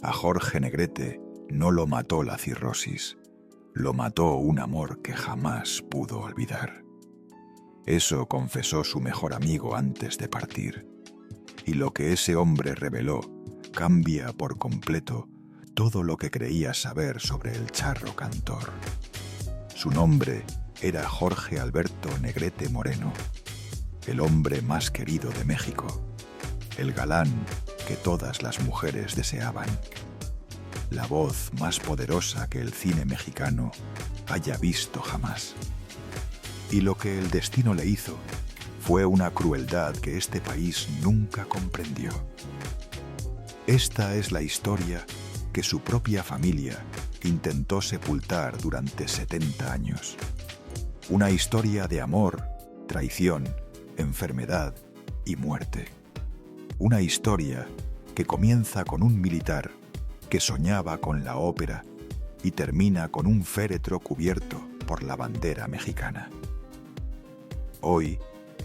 A Jorge Negrete no lo mató la cirrosis, lo mató un amor que jamás pudo olvidar. Eso confesó su mejor amigo antes de partir. Y lo que ese hombre reveló cambia por completo todo lo que creías saber sobre el charro cantor. Su nombre era Jorge Alberto Negrete Moreno, el hombre más querido de México, el galán que todas las mujeres deseaban, la voz más poderosa que el cine mexicano haya visto jamás. Y lo que el destino le hizo fue una crueldad que este país nunca comprendió. Esta es la historia que su propia familia intentó sepultar durante 70 años. Una historia de amor, traición, enfermedad y muerte. Una historia que comienza con un militar que soñaba con la ópera y termina con un féretro cubierto por la bandera mexicana. Hoy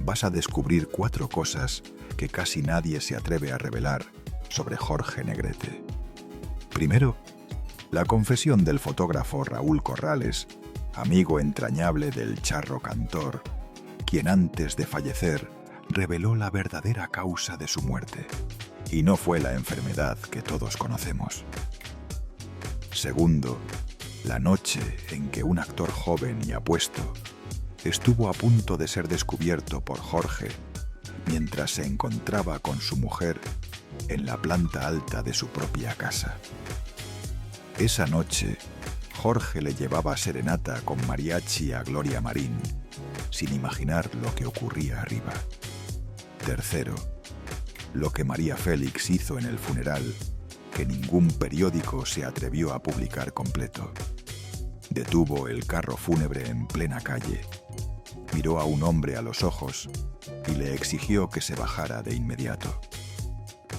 vas a descubrir 4 cosas que casi nadie se atreve a revelar sobre Jorge Negrete. Primero, la confesión del fotógrafo Raúl Corrales, amigo entrañable del charro cantor, quien antes de fallecer reveló la verdadera causa de su muerte, y no fue la enfermedad que todos conocemos. Segundo, la noche en que un actor joven y apuesto estuvo a punto de ser descubierto por Jorge mientras se encontraba con su mujer en la planta alta de su propia casa. Esa noche, Jorge le llevaba serenata con mariachi a Gloria Marín, sin imaginar lo que ocurría arriba. Tercero, lo que María Félix hizo en el funeral, que ningún periódico se atrevió a publicar completo. Detuvo el carro fúnebre en plena calle, miró a un hombre a los ojos y le exigió que se bajara de inmediato.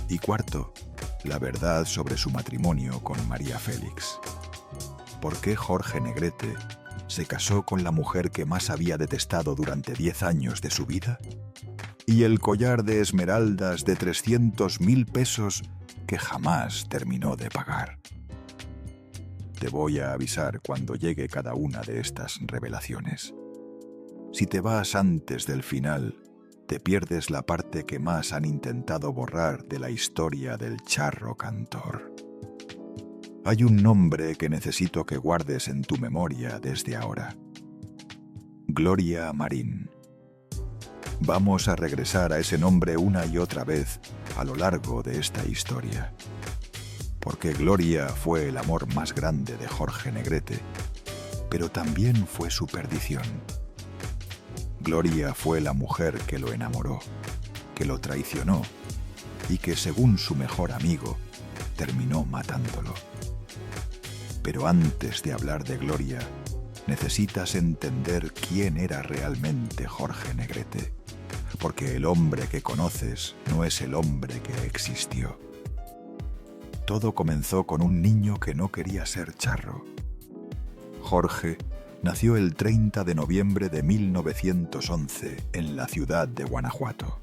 Y cuarto, la verdad sobre su matrimonio con María Félix. ¿Por qué Jorge Negrete se casó con la mujer que más había detestado durante 10 años de su vida? ¿Y el collar de esmeraldas de 300,000 pesos que jamás terminó de pagar? Te voy a avisar cuando llegue cada una de estas revelaciones. Si te vas antes del final, te pierdes la parte que más han intentado borrar de la historia del charro cantor. Hay un nombre que necesito que guardes en tu memoria desde ahora. Gloria Marín. Vamos a regresar a ese nombre una y otra vez a lo largo de esta historia. Porque Gloria fue el amor más grande de Jorge Negrete, pero también fue su perdición. Gloria fue la mujer que lo enamoró, que lo traicionó y que, según su mejor amigo, terminó matándolo. Pero antes de hablar de Gloria, necesitas entender quién era realmente Jorge Negrete, porque el hombre que conoces no es el hombre que existió. Todo comenzó con un niño que no quería ser charro. Jorge nació el 30 de noviembre de 1911 en la ciudad de Guanajuato.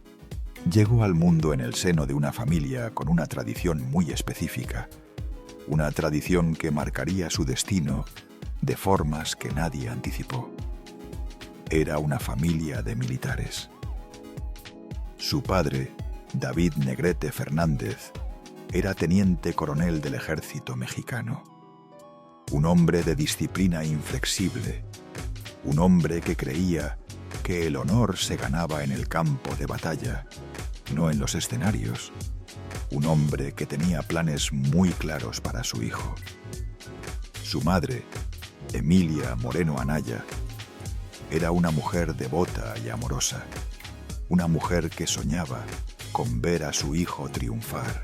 Llegó al mundo en el seno de una familia con una tradición muy específica, una tradición que marcaría su destino de formas que nadie anticipó. Era una familia de militares. Su padre, David Negrete Fernández, era teniente coronel del ejército mexicano. Un hombre de disciplina inflexible, un hombre que creía que el honor se ganaba en el campo de batalla, no en los escenarios. Un hombre que tenía planes muy claros para su hijo. Su madre, Emilia Moreno Anaya, era una mujer devota y amorosa, una mujer que soñaba con ver a su hijo triunfar,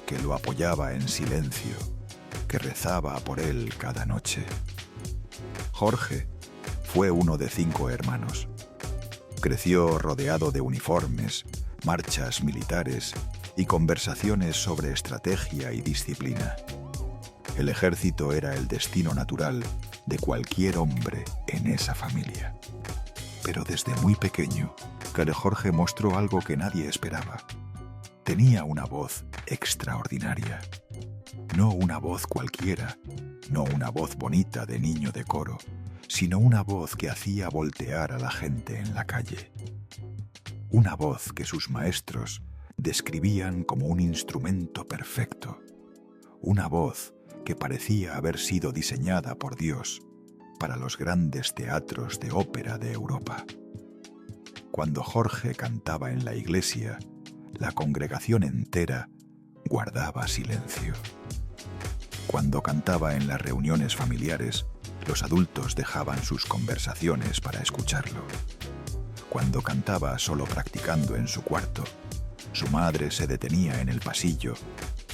que lo apoyaba en silencio, que rezaba por él cada noche. Jorge fue uno de 5 hermanos. Creció rodeado de uniformes, marchas militares y conversaciones sobre estrategia y disciplina. El ejército era el destino natural de cualquier hombre en esa familia. Pero desde muy pequeño, Jorge mostró algo que nadie esperaba. Tenía una voz extraordinaria. No una voz cualquiera, no una voz bonita de niño de coro, sino una voz que hacía voltear a la gente en la calle. Una voz que sus maestros describían como un instrumento perfecto. Una voz que parecía haber sido diseñada por Dios para los grandes teatros de ópera de Europa. Cuando Jorge cantaba en la iglesia, la congregación entera guardaba silencio. Cuando cantaba en las reuniones familiares, los adultos dejaban sus conversaciones para escucharlo. Cuando cantaba solo practicando en su cuarto, su madre se detenía en el pasillo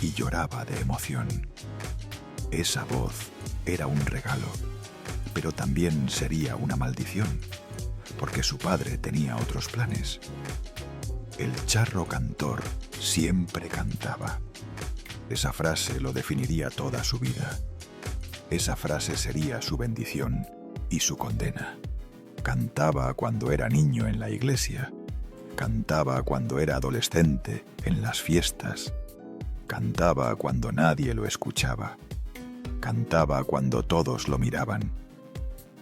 y lloraba de emoción. Esa voz era un regalo, pero también sería una maldición, porque su padre tenía otros planes. El charro cantor siempre cantaba. Esa frase lo definiría toda su vida. Esa frase sería su bendición y su condena. Cantaba cuando era niño en la iglesia. Cantaba cuando era adolescente en las fiestas. Cantaba cuando nadie lo escuchaba. Cantaba cuando todos lo miraban.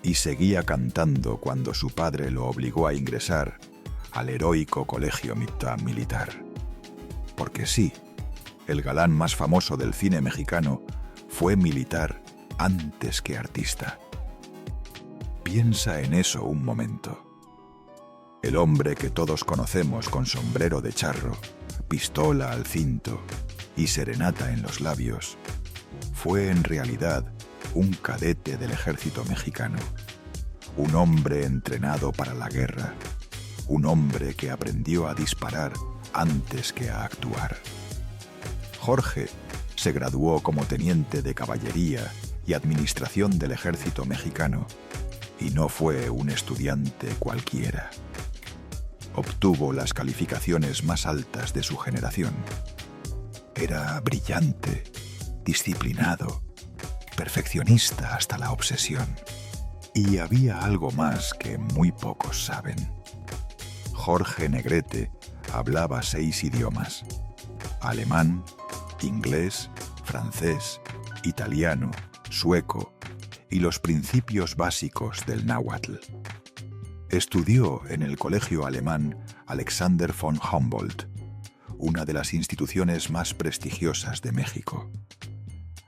Y seguía cantando cuando su padre lo obligó a ingresar al heroico colegio militar. Porque sí, el galán más famoso del cine mexicano fue militar antes que artista. Piensa en eso un momento. El hombre que todos conocemos con sombrero de charro, pistola al cinto y serenata en los labios, fue en realidad un cadete del ejército mexicano, un hombre entrenado para la guerra, un hombre que aprendió a disparar antes que a actuar. Jorge se graduó como teniente de caballería y administración del ejército mexicano, y no fue un estudiante cualquiera. Obtuvo las calificaciones más altas de su generación. Era brillante, disciplinado, perfeccionista hasta la obsesión. Y había algo más que muy pocos saben. Jorge Negrete hablaba 6 idiomas: alemán, inglés, francés, italiano, sueco y los principios básicos del náhuatl. Estudió en el colegio alemán Alexander von Humboldt, una de las instituciones más prestigiosas de México.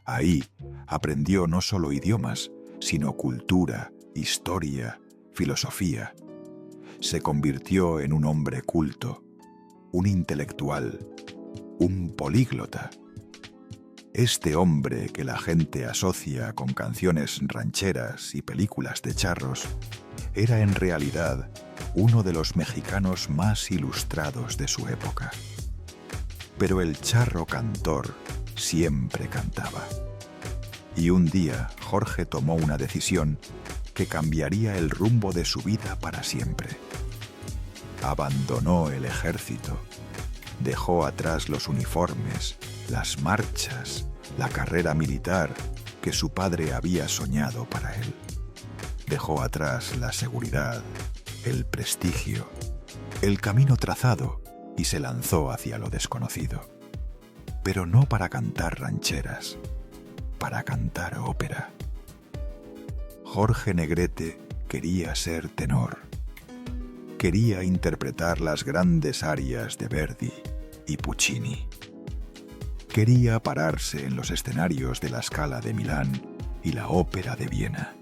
Ahí aprendió no solo idiomas, sino cultura, historia, filosofía. Se convirtió en un hombre culto, un intelectual, un políglota. Este hombre que la gente asocia con canciones rancheras y películas de charros, era en realidad uno de los mexicanos más ilustrados de su época. Pero el charro cantor siempre cantaba. Y un día Jorge tomó una decisión que cambiaría el rumbo de su vida para siempre. Abandonó el ejército, dejó atrás los uniformes, las marchas, la carrera militar que su padre había soñado para él. Dejó atrás la seguridad, el prestigio, el camino trazado y se lanzó hacia lo desconocido. Pero no para cantar rancheras, para cantar ópera. Jorge Negrete quería ser tenor. Quería interpretar las grandes arias de Verdi y Puccini. Quería pararse en los escenarios de la Scala de Milán y la Ópera de Viena.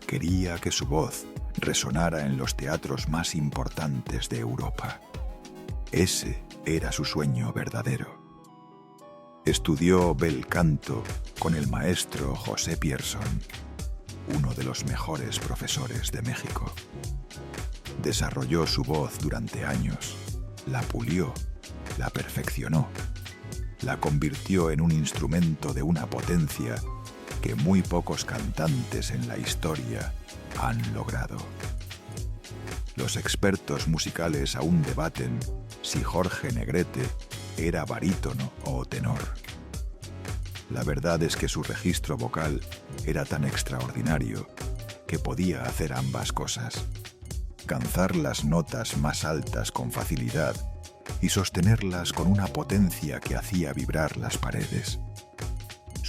Quería que su voz resonara en los teatros más importantes de Europa. Ese era su sueño verdadero. Estudió bel canto con el maestro José Pierson, uno de los mejores profesores de México. Desarrolló su voz durante años, la pulió, la perfeccionó, la convirtió en un instrumento de una potencia que muy pocos cantantes en la historia han logrado. Los expertos musicales aún debaten si Jorge Negrete era barítono o tenor. La verdad es que su registro vocal era tan extraordinario que podía hacer ambas cosas: alcanzar las notas más altas con facilidad y sostenerlas con una potencia que hacía vibrar las paredes.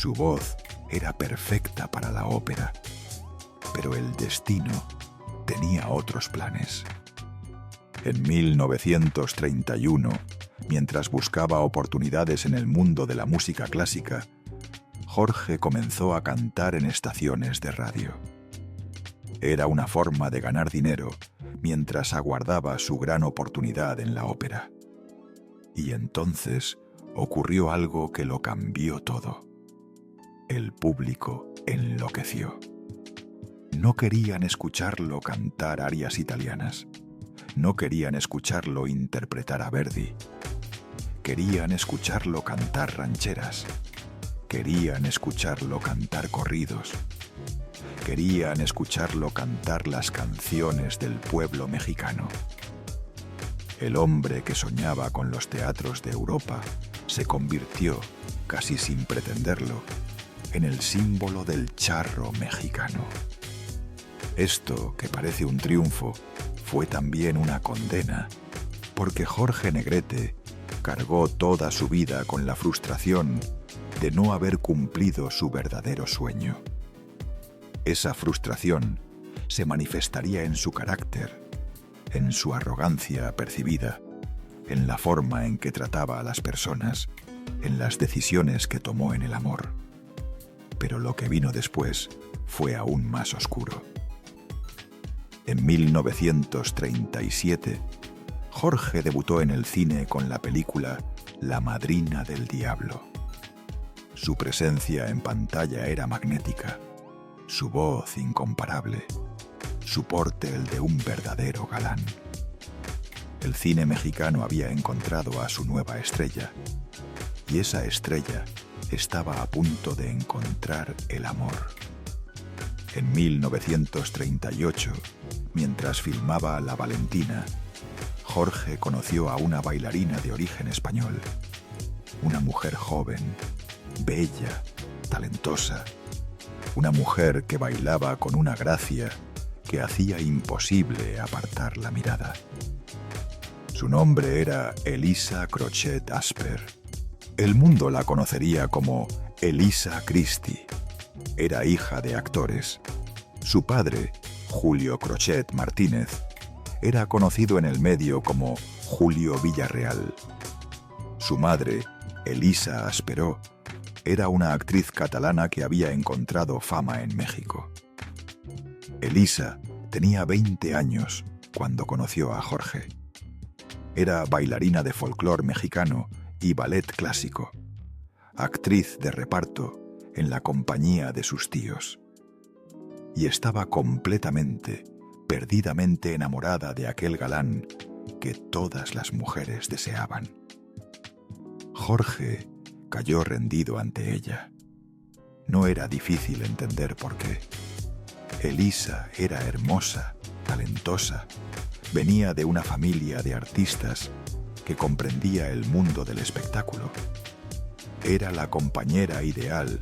Su voz era perfecta para la ópera, pero el destino tenía otros planes. En 1931, mientras buscaba oportunidades en el mundo de la música clásica, Jorge comenzó a cantar en estaciones de radio. Era una forma de ganar dinero mientras aguardaba su gran oportunidad en la ópera. Y entonces ocurrió algo que lo cambió todo. El público enloqueció. No querían escucharlo cantar arias italianas. No querían escucharlo interpretar a Verdi. Querían escucharlo cantar rancheras. Querían escucharlo cantar corridos. Querían escucharlo cantar las canciones del pueblo mexicano. El hombre que soñaba con los teatros de Europa se convirtió, casi sin pretenderlo, en el símbolo del charro mexicano. Esto, que parece un triunfo, fue también una condena, porque Jorge Negrete cargó toda su vida con la frustración de no haber cumplido su verdadero sueño. Esa frustración se manifestaría en su carácter, en su arrogancia percibida, en la forma en que trataba a las personas, en las decisiones que tomó en el amor. Pero lo que vino después fue aún más oscuro. En 1937, Jorge debutó en el cine con la película La Madrina del Diablo. Su presencia en pantalla era magnética, su voz incomparable, su porte el de un verdadero galán. El cine mexicano había encontrado a su nueva estrella, y esa estrella estaba a punto de encontrar el amor. En 1938, mientras filmaba La Valentina, Jorge conoció a una bailarina de origen español, una mujer joven, bella, talentosa, una mujer que bailaba con una gracia que hacía imposible apartar la mirada. Su nombre era Elisa Crochet Asper. El mundo la conocería como Elisa Christie. Era hija de actores. Su padre, Julio Crochet Martínez, era conocido en el medio como Julio Villarreal. Su madre, Elisa Asperó, era una actriz catalana que había encontrado fama en México. Elisa tenía 20 años cuando conoció a Jorge. Era bailarina de folclore mexicano y ballet clásico, actriz de reparto en la compañía de sus tíos. Y estaba completamente, perdidamente enamorada de aquel galán que todas las mujeres deseaban. Jorge cayó rendido ante ella. No era difícil entender por qué. Elisa era hermosa, talentosa, venía de una familia de artistas que comprendía el mundo del espectáculo. Era la compañera ideal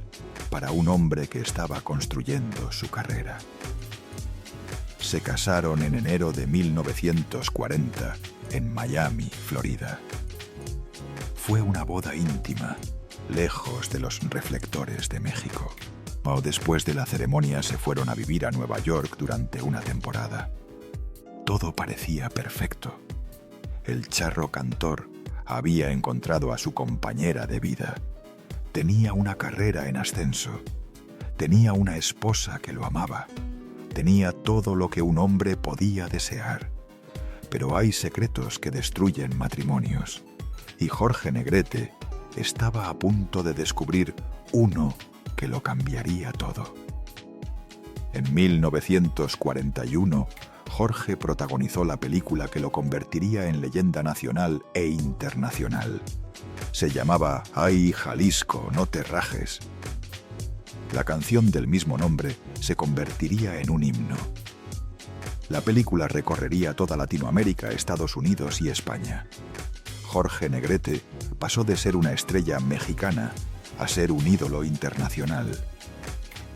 para un hombre que estaba construyendo su carrera. Se casaron en enero de 1940 en Miami, Florida. Fue una boda íntima, lejos de los reflectores de México. Después de la ceremonia se fueron a vivir a Nueva York durante una temporada. Todo parecía perfecto. El charro cantor había encontrado a su compañera de vida. Tenía una carrera en ascenso. Tenía una esposa que lo amaba. Tenía todo lo que un hombre podía desear. Pero hay secretos que destruyen matrimonios. Y Jorge Negrete estaba a punto de descubrir uno que lo cambiaría todo. En 1941, Jorge protagonizó la película que lo convertiría en leyenda nacional e internacional. Se llamaba ¡Ay, Jalisco, no te rajes! La canción del mismo nombre se convertiría en un himno. La película recorrería toda Latinoamérica, Estados Unidos y España. Jorge Negrete pasó de ser una estrella mexicana a ser un ídolo internacional.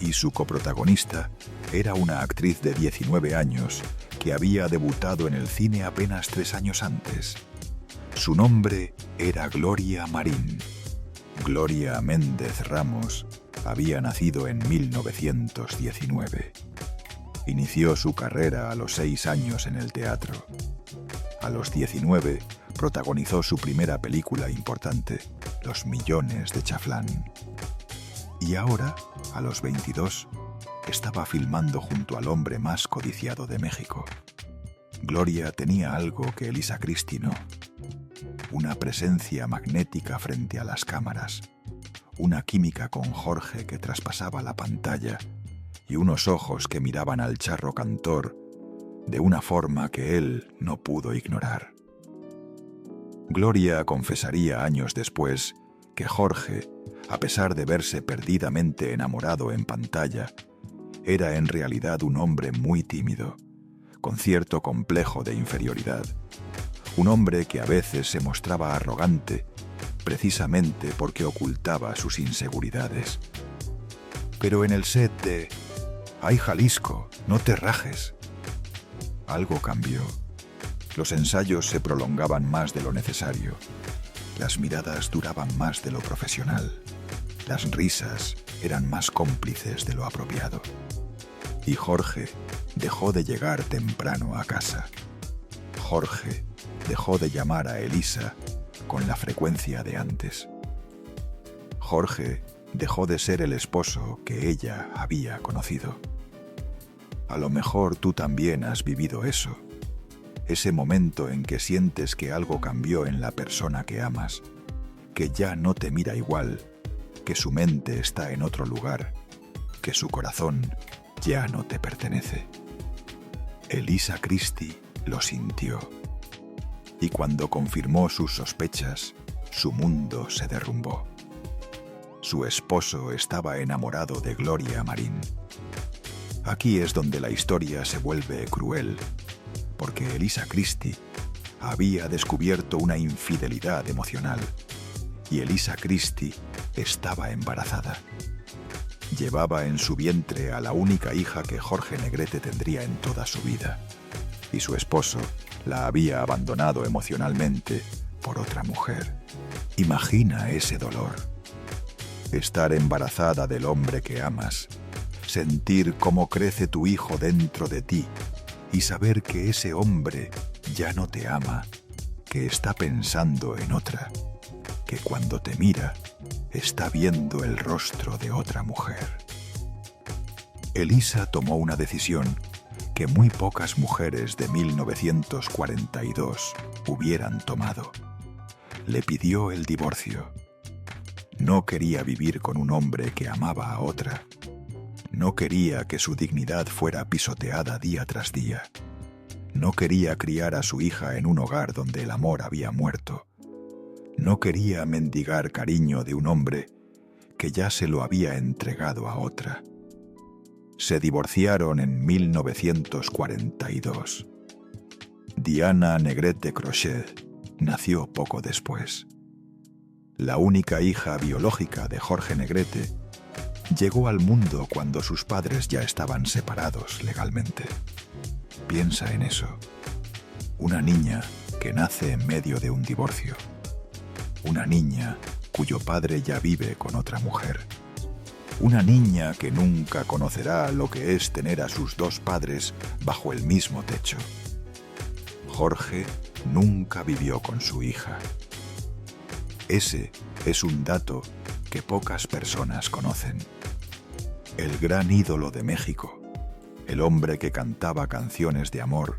Y su coprotagonista era una actriz de 19 años que había debutado en el cine apenas 3 años antes. Su nombre era Gloria Marín. Gloria Méndez Ramos había nacido en 1919. Inició su carrera a los 6 años en el teatro. A los 19 protagonizó su primera película importante, Los millones de Chaflán. Y ahora, a los 22, estaba filmando junto al hombre más codiciado de México. Gloria tenía algo que Elisa Christie no. Una presencia magnética frente a las cámaras, una química con Jorge que traspasaba la pantalla y unos ojos que miraban al charro cantor de una forma que él no pudo ignorar. Gloria confesaría años después que Jorge, a pesar de verse perdidamente enamorado en pantalla, era en realidad un hombre muy tímido, con cierto complejo de inferioridad. Un hombre que a veces se mostraba arrogante, precisamente porque ocultaba sus inseguridades. Pero en el set de «Ay, Jalisco, no te rajes», algo cambió. Los ensayos se prolongaban más de lo necesario. Las miradas duraban más de lo profesional. Las risas eran más cómplices de lo apropiado. Y Jorge dejó de llegar temprano a casa. Jorge dejó de llamar a Elisa con la frecuencia de antes. Jorge dejó de ser el esposo que ella había conocido. A lo mejor tú también has vivido eso. Ese momento en que sientes que algo cambió en la persona que amas, que ya no te mira igual, que su mente está en otro lugar, que su corazón ya no te pertenece. Elisa Christie lo sintió. Y cuando confirmó sus sospechas, su mundo se derrumbó. Su esposo estaba enamorado de Gloria Marín. Aquí es donde la historia se vuelve cruel, porque Elisa Christie había descubierto una infidelidad emocional y Elisa Christie estaba embarazada. Llevaba en su vientre a la única hija que Jorge Negrete tendría en toda su vida, y su esposo la había abandonado emocionalmente por otra mujer. Imagina ese dolor. Estar embarazada del hombre que amas, sentir cómo crece tu hijo dentro de ti y saber que ese hombre ya no te ama, que está pensando en otra, que cuando te mira está viendo el rostro de otra mujer. Elisa tomó una decisión que muy pocas mujeres de 1942 hubieran tomado. Le pidió el divorcio. No quería vivir con un hombre que amaba a otra. No quería que su dignidad fuera pisoteada día tras día. No quería criar a su hija en un hogar donde el amor había muerto. No quería mendigar cariño de un hombre que ya se lo había entregado a otra. Se divorciaron en 1942. Diana Negrete Crochet nació poco después. La única hija biológica de Jorge Negrete llegó al mundo cuando sus padres ya estaban separados legalmente. Piensa en eso. Una niña que nace en medio de un divorcio. Una niña cuyo padre ya vive con otra mujer. Una niña que nunca conocerá lo que es tener a sus dos padres bajo el mismo techo. Jorge nunca vivió con su hija. Ese es un dato que pocas personas conocen. El gran ídolo de México, el hombre que cantaba canciones de amor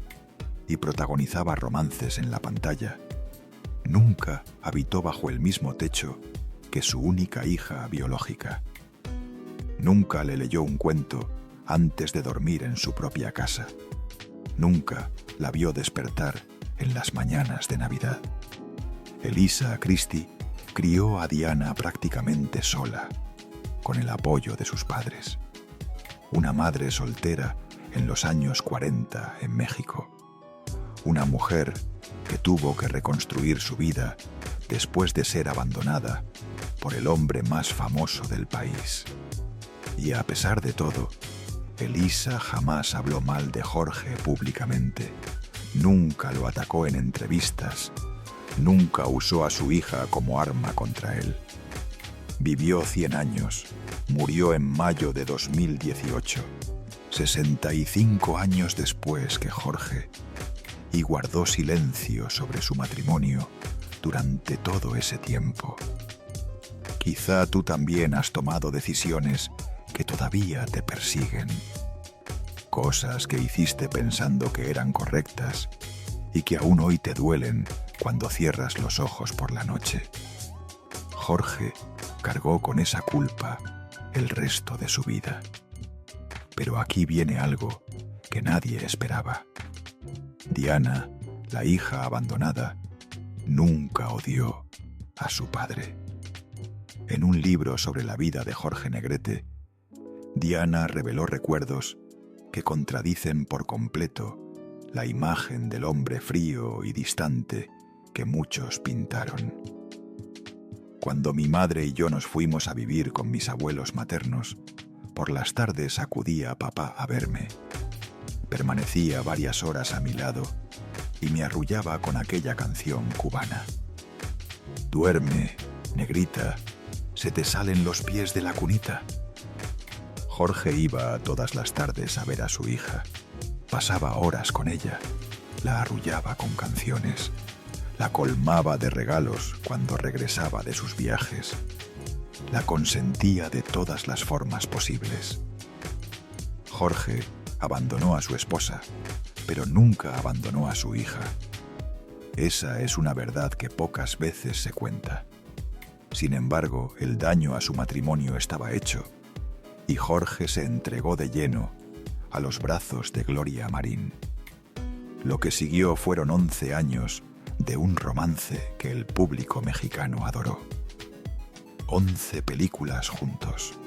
y protagonizaba romances en la pantalla, nunca habitó bajo el mismo techo que su única hija biológica. Nunca le leyó un cuento antes de dormir en su propia casa. Nunca la vio despertar en las mañanas de Navidad. Elisa Christie crió a Diana prácticamente sola, con el apoyo de sus padres. Una madre soltera en los años 40 en México. Una mujer que tuvo que reconstruir su vida después de ser abandonada por el hombre más famoso del país. Y a pesar de todo, Elisa jamás habló mal de Jorge públicamente. Nunca lo atacó en entrevistas. Nunca usó a su hija como arma contra él. Vivió 100 años, murió en mayo de 2018, 65 años después que Jorge, y guardó silencio sobre su matrimonio durante todo ese tiempo. Quizá tú también has tomado decisiones que todavía te persiguen. Cosas que hiciste pensando que eran correctas y que aún hoy te duelen cuando cierras los ojos por la noche. Jorge cargó con esa culpa el resto de su vida. Pero aquí viene algo que nadie esperaba. Diana, la hija abandonada, nunca odió a su padre. En un libro sobre la vida de Jorge Negrete, Diana reveló recuerdos que contradicen por completo la imagen del hombre frío y distante que muchos pintaron. Cuando mi madre y yo nos fuimos a vivir con mis abuelos maternos, por las tardes acudía a papá a verme. Permanecía varias horas a mi lado y me arrullaba con aquella canción cubana. Duerme, negrita, se te salen los pies de la cunita. Jorge iba todas las tardes a ver a su hija. Pasaba horas con ella, la arrullaba con canciones, la colmaba de regalos cuando regresaba de sus viajes, la consentía de todas las formas posibles. Jorge abandonó a su esposa, pero nunca abandonó a su hija. Esa es una verdad que pocas veces se cuenta. Sin embargo, el daño a su matrimonio estaba hecho, y Jorge se entregó de lleno a los brazos de Gloria Marín. Lo que siguió fueron 11 años de un romance que el público mexicano adoró. 11 películas juntos,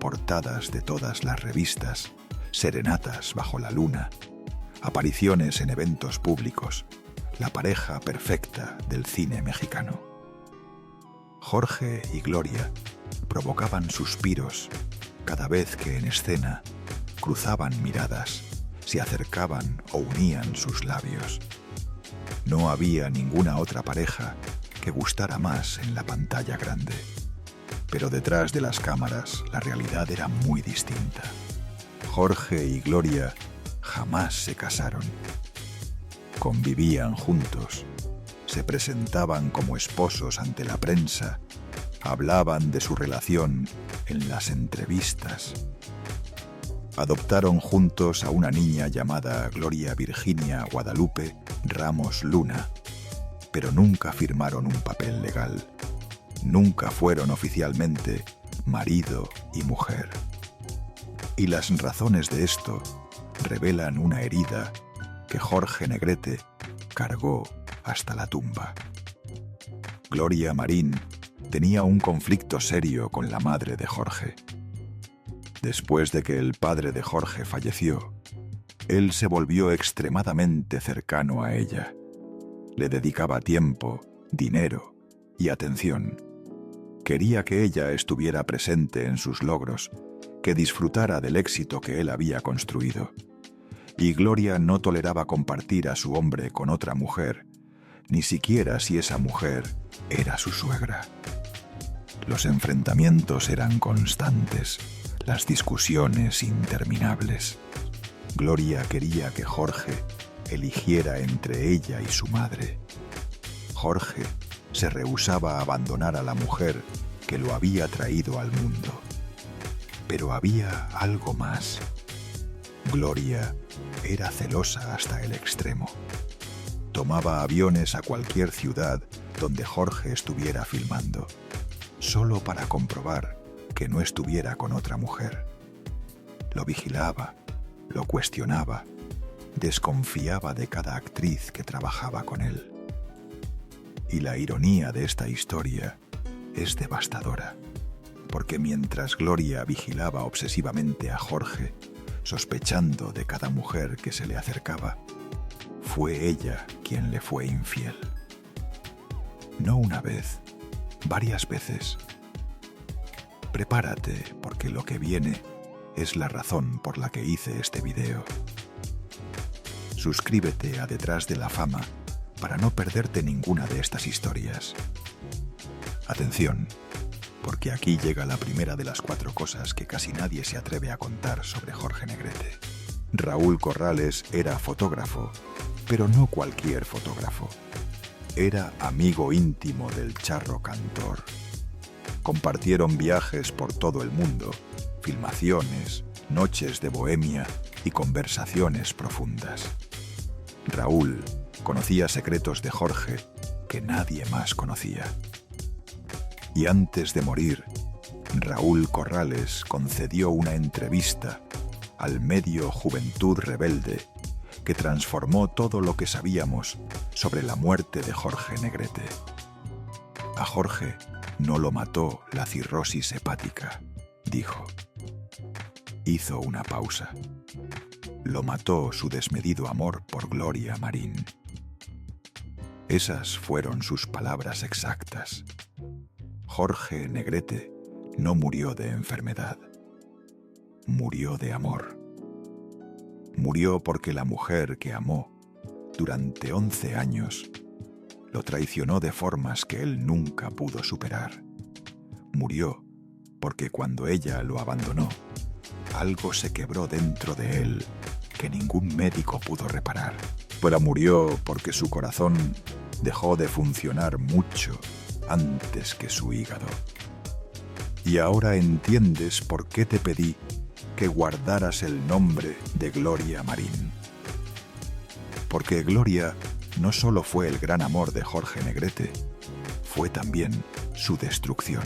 portadas de todas las revistas, serenatas bajo la luna, apariciones en eventos públicos, la pareja perfecta del cine mexicano. Jorge y Gloria provocaban suspiros cada vez que en escena cruzaban miradas, se acercaban o unían sus labios. No había ninguna otra pareja que gustara más en la pantalla grande. Pero detrás de las cámaras la realidad era muy distinta. Jorge y Gloria jamás se casaron. Convivían juntos, se presentaban como esposos ante la prensa, hablaban de su relación en las entrevistas. Adoptaron juntos a una niña llamada Gloria Virginia Guadalupe Ramos Luna, pero nunca firmaron un papel legal. Nunca fueron oficialmente marido y mujer. Y las razones de esto revelan una herida que Jorge Negrete cargó hasta la tumba. Gloria Marín tenía un conflicto serio con la madre de Jorge. Después de que el padre de Jorge falleció, él se volvió extremadamente cercano a ella. Le dedicaba tiempo, dinero y atención. Quería que ella estuviera presente en sus logros, que disfrutara del éxito que él había construido. Y Gloria no toleraba compartir a su hombre con otra mujer, ni siquiera si esa mujer era su suegra. Los enfrentamientos eran constantes, las discusiones interminables. Gloria quería que Jorge eligiera entre ella y su madre. Jorge se rehusaba a abandonar a la mujer que lo había traído al mundo. Pero había algo más. Gloria era celosa hasta el extremo. Tomaba aviones a cualquier ciudad donde Jorge estuviera filmando, solo para comprobar que no estuviera con otra mujer. Lo vigilaba, lo cuestionaba, desconfiaba de cada actriz que trabajaba con él. Y la ironía de esta historia es devastadora, porque mientras Gloria vigilaba obsesivamente a Jorge, sospechando de cada mujer que se le acercaba, fue ella quien le fue infiel. No una vez, varias veces. Prepárate, porque lo que viene es la razón por la que hice este video. Suscríbete a Detrás de la Fama para no perderte ninguna de estas historias. Atención, porque aquí llega la primera de las 4 cosas que casi nadie se atreve a contar sobre Jorge Negrete. Raúl Corrales era fotógrafo, pero no cualquier fotógrafo. Era amigo íntimo del charro cantor. Compartieron viajes por todo el mundo, filmaciones, noches de bohemia y conversaciones profundas. Raúl conocía secretos de Jorge que nadie más conocía. Y antes de morir, Raúl Corrales concedió una entrevista al medio Juventud Rebelde que transformó todo lo que sabíamos sobre la muerte de Jorge Negrete. A Jorge no lo mató la cirrosis hepática, dijo. Hizo una pausa. Lo mató su desmedido amor por Gloria Marín. Esas fueron sus palabras exactas. Jorge Negrete no murió de enfermedad. Murió de amor. Murió porque la mujer que amó durante 11 años lo traicionó de formas que él nunca pudo superar. Murió porque cuando ella lo abandonó, algo se quebró dentro de él que ningún médico pudo reparar. Pero murió porque su corazón dejó de funcionar mucho antes que su hígado. Y ahora entiendes por qué te pedí que guardaras el nombre de Gloria Marín. Porque Gloria no solo fue el gran amor de Jorge Negrete, fue también su destrucción.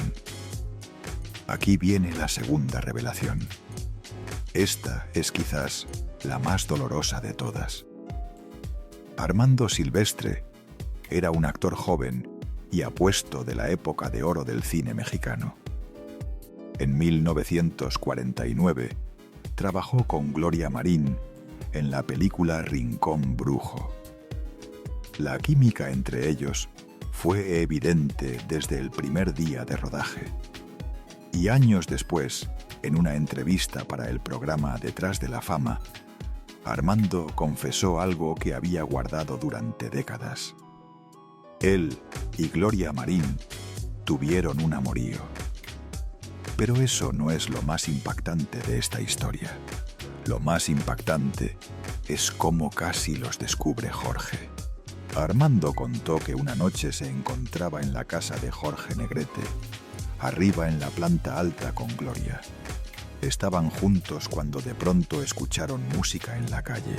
Aquí viene la segunda revelación. Esta es quizás la más dolorosa de todas. Armando Silvestre era un actor joven y apuesto de la época de oro del cine mexicano. En 1949 trabajó con Gloria Marín en la película Rincón Brujo. La química entre ellos fue evidente desde el primer día de rodaje. Y años después, en una entrevista para el programa Detrás de la Fama, Armando confesó algo que había guardado durante décadas. Él y Gloria Marín tuvieron un amorío. Pero eso no es lo más impactante de esta historia. Lo más impactante es cómo casi los descubre Jorge. Armando contó que una noche se encontraba en la casa de Jorge Negrete, arriba en la planta alta con Gloria. Estaban juntos cuando de pronto escucharon música en la calle.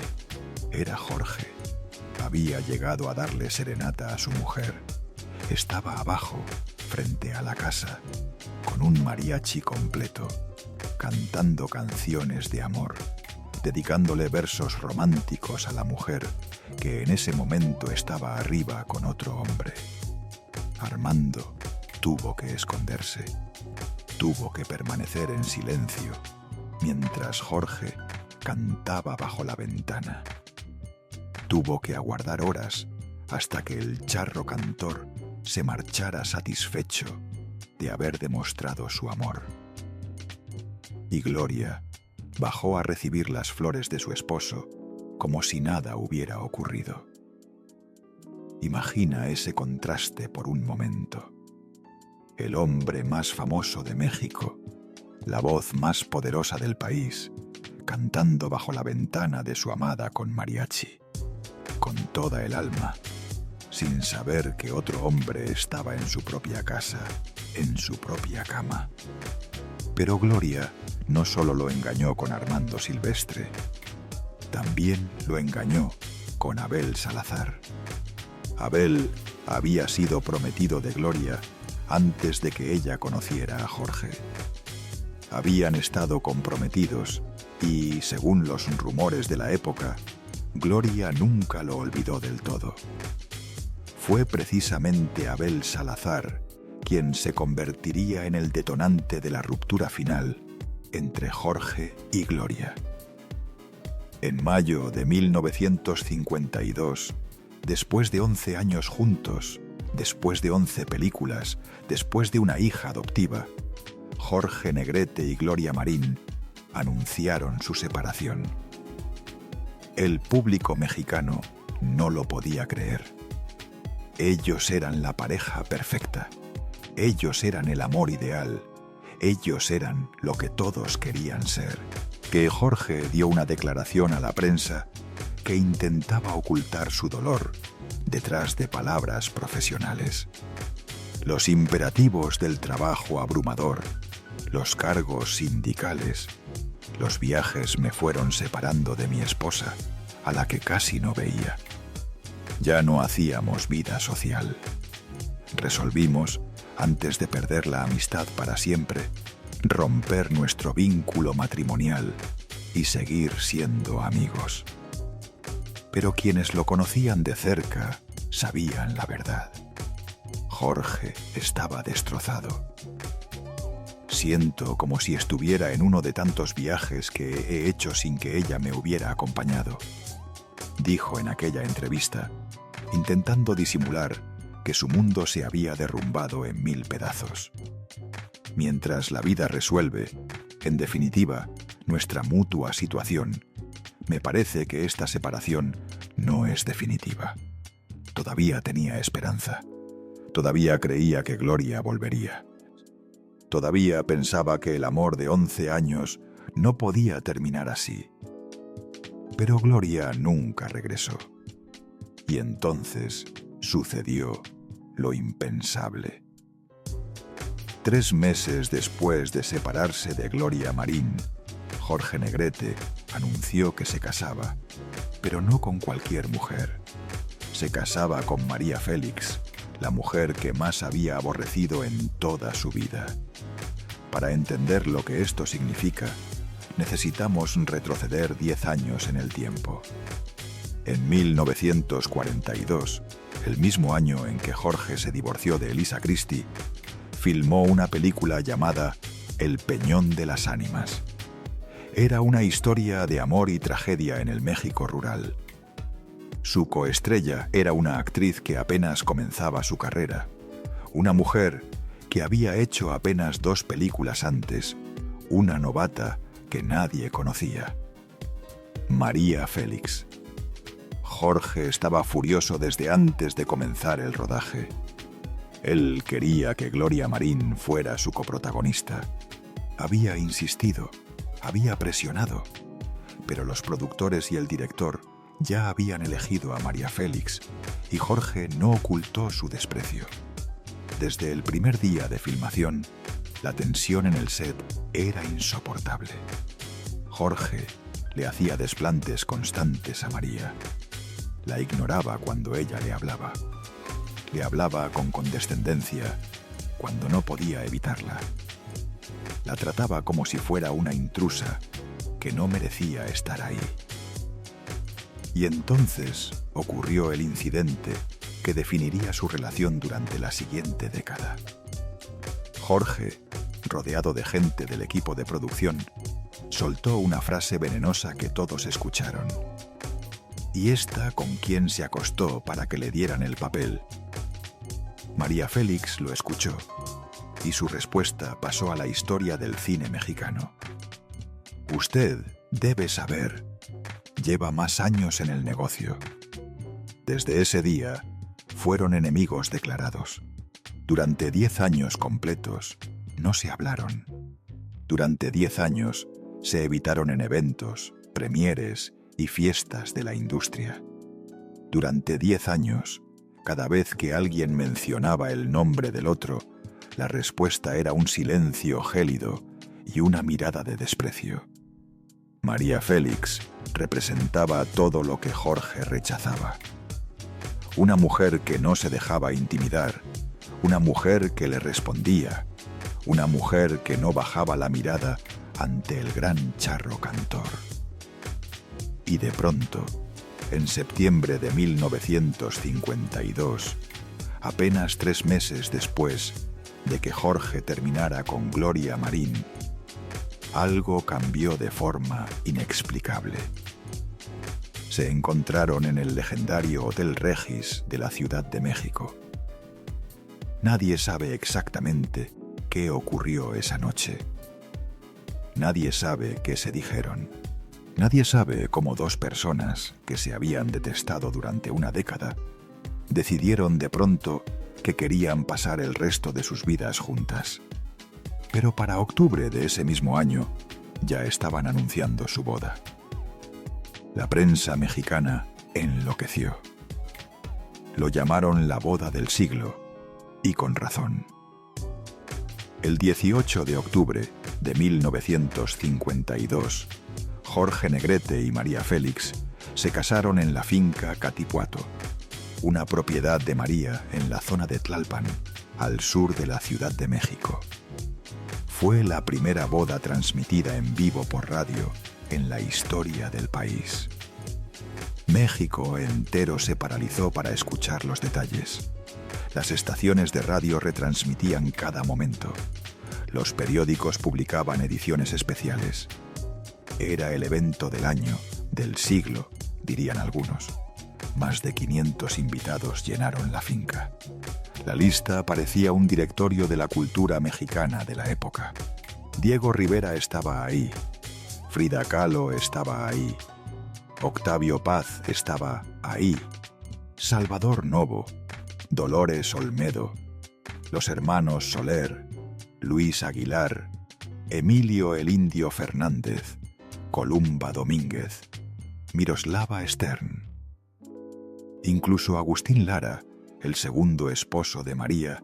Era Jorge. Había llegado a darle serenata a su mujer. Estaba abajo, frente a la casa, con un mariachi completo, cantando canciones de amor, dedicándole versos románticos a la mujer que en ese momento estaba arriba con otro hombre. Armando tuvo que esconderse, tuvo que permanecer en silencio, mientras Jorge cantaba bajo la ventana. Tuvo que aguardar horas hasta que el charro cantor se marchara satisfecho de haber demostrado su amor. Y Gloria bajó a recibir las flores de su esposo como si nada hubiera ocurrido. Imagina ese contraste por un momento. El hombre más famoso de México, la voz más poderosa del país, cantando bajo la ventana de su amada con mariachi, con toda el alma, sin saber que otro hombre estaba en su propia casa, en su propia cama. Pero Gloria no solo lo engañó con Armando Silvestre, también lo engañó con Abel Salazar. Abel había sido prometido de Gloria antes de que ella conociera a Jorge. Habían estado comprometidos y, según los rumores de la época, Gloria nunca lo olvidó del todo. Fue precisamente Abel Salazar quien se convertiría en el detonante de la ruptura final entre Jorge y Gloria. En mayo de 1952, después de 11 años juntos, después de 11 películas, después de una hija adoptiva, Jorge Negrete y Gloria Marín anunciaron su separación. El público mexicano no lo podía creer. Ellos eran la pareja perfecta. Ellos eran el amor ideal. Ellos eran lo que todos querían ser. Que Jorge dio una declaración a la prensa que intentaba ocultar su dolor detrás de palabras profesionales. Los imperativos del trabajo abrumador, los cargos sindicales, los viajes me fueron separando de mi esposa, a la que casi no veía. Ya no hacíamos vida social. Resolvimos, antes de perder la amistad para siempre, romper nuestro vínculo matrimonial y seguir siendo amigos. Pero quienes lo conocían de cerca sabían la verdad. Jorge estaba destrozado. Siento como si estuviera en uno de tantos viajes que he hecho sin que ella me hubiera acompañado, dijo en aquella entrevista, intentando disimular que su mundo se había derrumbado en 1000 pedazos. Mientras la vida resuelve, en definitiva, nuestra mutua situación, me parece que esta separación no es definitiva. Todavía tenía esperanza. Todavía creía que Gloria volvería. Todavía pensaba que el amor de 11 años no podía terminar así. Pero Gloria nunca regresó. Y entonces sucedió lo impensable. 3 meses después de separarse de Gloria Marín, Jorge Negrete anunció que se casaba, pero no con cualquier mujer. Se casaba con María Félix, la mujer que más había aborrecido en toda su vida. Para entender lo que esto significa, necesitamos retroceder 10 años en el tiempo. En 1942, el mismo año en que Jorge se divorció de Elisa Christie, filmó una película llamada El Peñón de las Ánimas. Era una historia de amor y tragedia en el México rural. Su coestrella era una actriz que apenas comenzaba su carrera, una mujer que había hecho apenas 2 películas antes, una novata que nadie conocía. María Félix. Jorge estaba furioso desde antes de comenzar el rodaje. Él quería que Gloria Marín fuera su coprotagonista. Había insistido, había presionado, pero los productores y el director ya habían elegido a María Félix y Jorge no ocultó su desprecio. Desde el primer día de filmación, la tensión en el set era insoportable. Jorge le hacía desplantes constantes a María. La ignoraba cuando ella le hablaba. Le hablaba con condescendencia cuando no podía evitarla. La trataba como si fuera una intrusa que no merecía estar ahí. Y entonces ocurrió el incidente que definiría su relación durante la siguiente década. Jorge, rodeado de gente del equipo de producción, soltó una frase venenosa que todos escucharon. ¿Y esta con quién se acostó para que le dieran el papel? María Félix lo escuchó, y su respuesta pasó a la historia del cine mexicano. Usted debe saber, lleva más años en el negocio. Desde ese día, fueron enemigos declarados. Durante 10 años completos, no se hablaron. Durante 10 años, se evitaron en eventos, premieres y fiestas de la industria. Durante 10 años, cada vez que alguien mencionaba el nombre del otro, la respuesta era un silencio gélido y una mirada de desprecio. María Félix representaba todo lo que Jorge rechazaba. Una mujer que no se dejaba intimidar, una mujer que le respondía, una mujer que no bajaba la mirada ante el gran charro cantor. Y de pronto, en septiembre de 1952, apenas 3 meses después de que Jorge terminara con Gloria Marín, algo cambió de forma inexplicable. Se encontraron en el legendario Hotel Regis de la Ciudad de México. Nadie sabe exactamente qué ocurrió esa noche. Nadie sabe qué se dijeron. Nadie sabe cómo 2 personas que se habían detestado durante una década decidieron de pronto que querían pasar el resto de sus vidas juntas. Pero para octubre de ese mismo año ya estaban anunciando su boda. La prensa mexicana enloqueció. Lo llamaron la boda del siglo, y con razón. El 18 de octubre de 1952, Jorge Negrete y María Félix se casaron en la finca Catipuato, una propiedad de María en la zona de Tlalpan, al sur de la Ciudad de México. Fue la primera boda transmitida en vivo por radio en la historia del país. México entero se paralizó para escuchar los detalles. Las estaciones de radio retransmitían cada momento. Los periódicos publicaban ediciones especiales. Era el evento del año, del siglo, dirían algunos. Más de 500 invitados llenaron la finca. La lista parecía un directorio de la cultura mexicana de la época. Diego Rivera estaba ahí. Frida Kahlo estaba ahí. Octavio Paz estaba ahí. Salvador Novo, Dolores Olmedo, los hermanos Soler, Luis Aguilar, Emilio el Indio Fernández, Columba Domínguez, Miroslava Stern. Incluso Agustín Lara, el segundo esposo de María,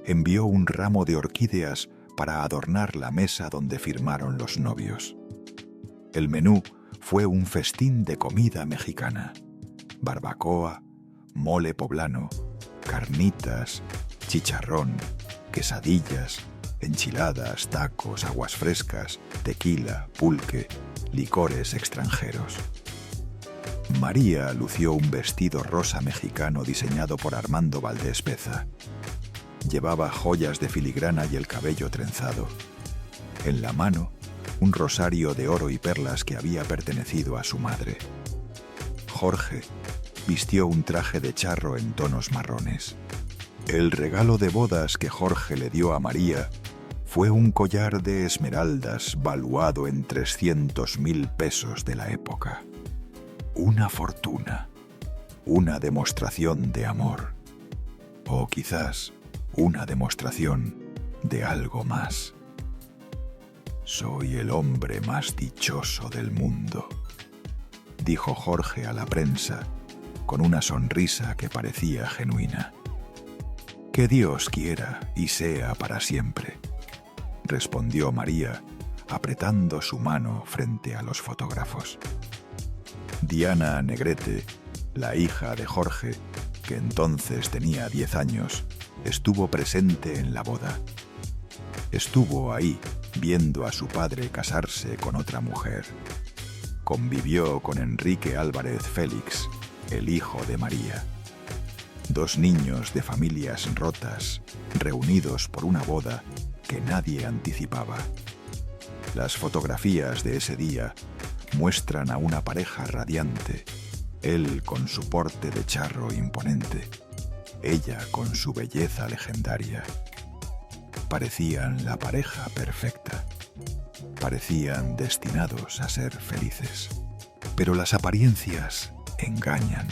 envió un ramo de orquídeas para adornar la mesa donde firmaron los novios. El menú fue un festín de comida mexicana: barbacoa, mole poblano, carnitas, chicharrón, quesadillas, enchiladas, tacos, aguas frescas, tequila, pulque, licores extranjeros. María lució un vestido rosa mexicano diseñado por Armando Valdés Peza. Llevaba joyas de filigrana y el cabello trenzado. En la mano, un rosario de oro y perlas que había pertenecido a su madre. Jorge vistió un traje de charro en tonos marrones. El regalo de bodas que Jorge le dio a María fue un collar de esmeraldas valuado en 300,000 pesos de la época. Una fortuna, una demostración de amor, o quizás una demostración de algo más. Soy el hombre más dichoso del mundo, dijo Jorge a la prensa con una sonrisa que parecía genuina. Que Dios quiera y sea para siempre, respondió María, apretando su mano frente a los fotógrafos. Diana Negrete, la hija de Jorge, que entonces tenía 10 años, estuvo presente en la boda. Estuvo ahí, viendo a su padre casarse con otra mujer. Convivió con Enrique Álvarez Félix, el hijo de María. 2 niños de familias rotas, reunidos por una boda que nadie anticipaba. Las fotografías de ese día muestran a una pareja radiante, él con su porte de charro imponente, ella con su belleza legendaria. Parecían la pareja perfecta. Parecían destinados a ser felices. Pero las apariencias engañan.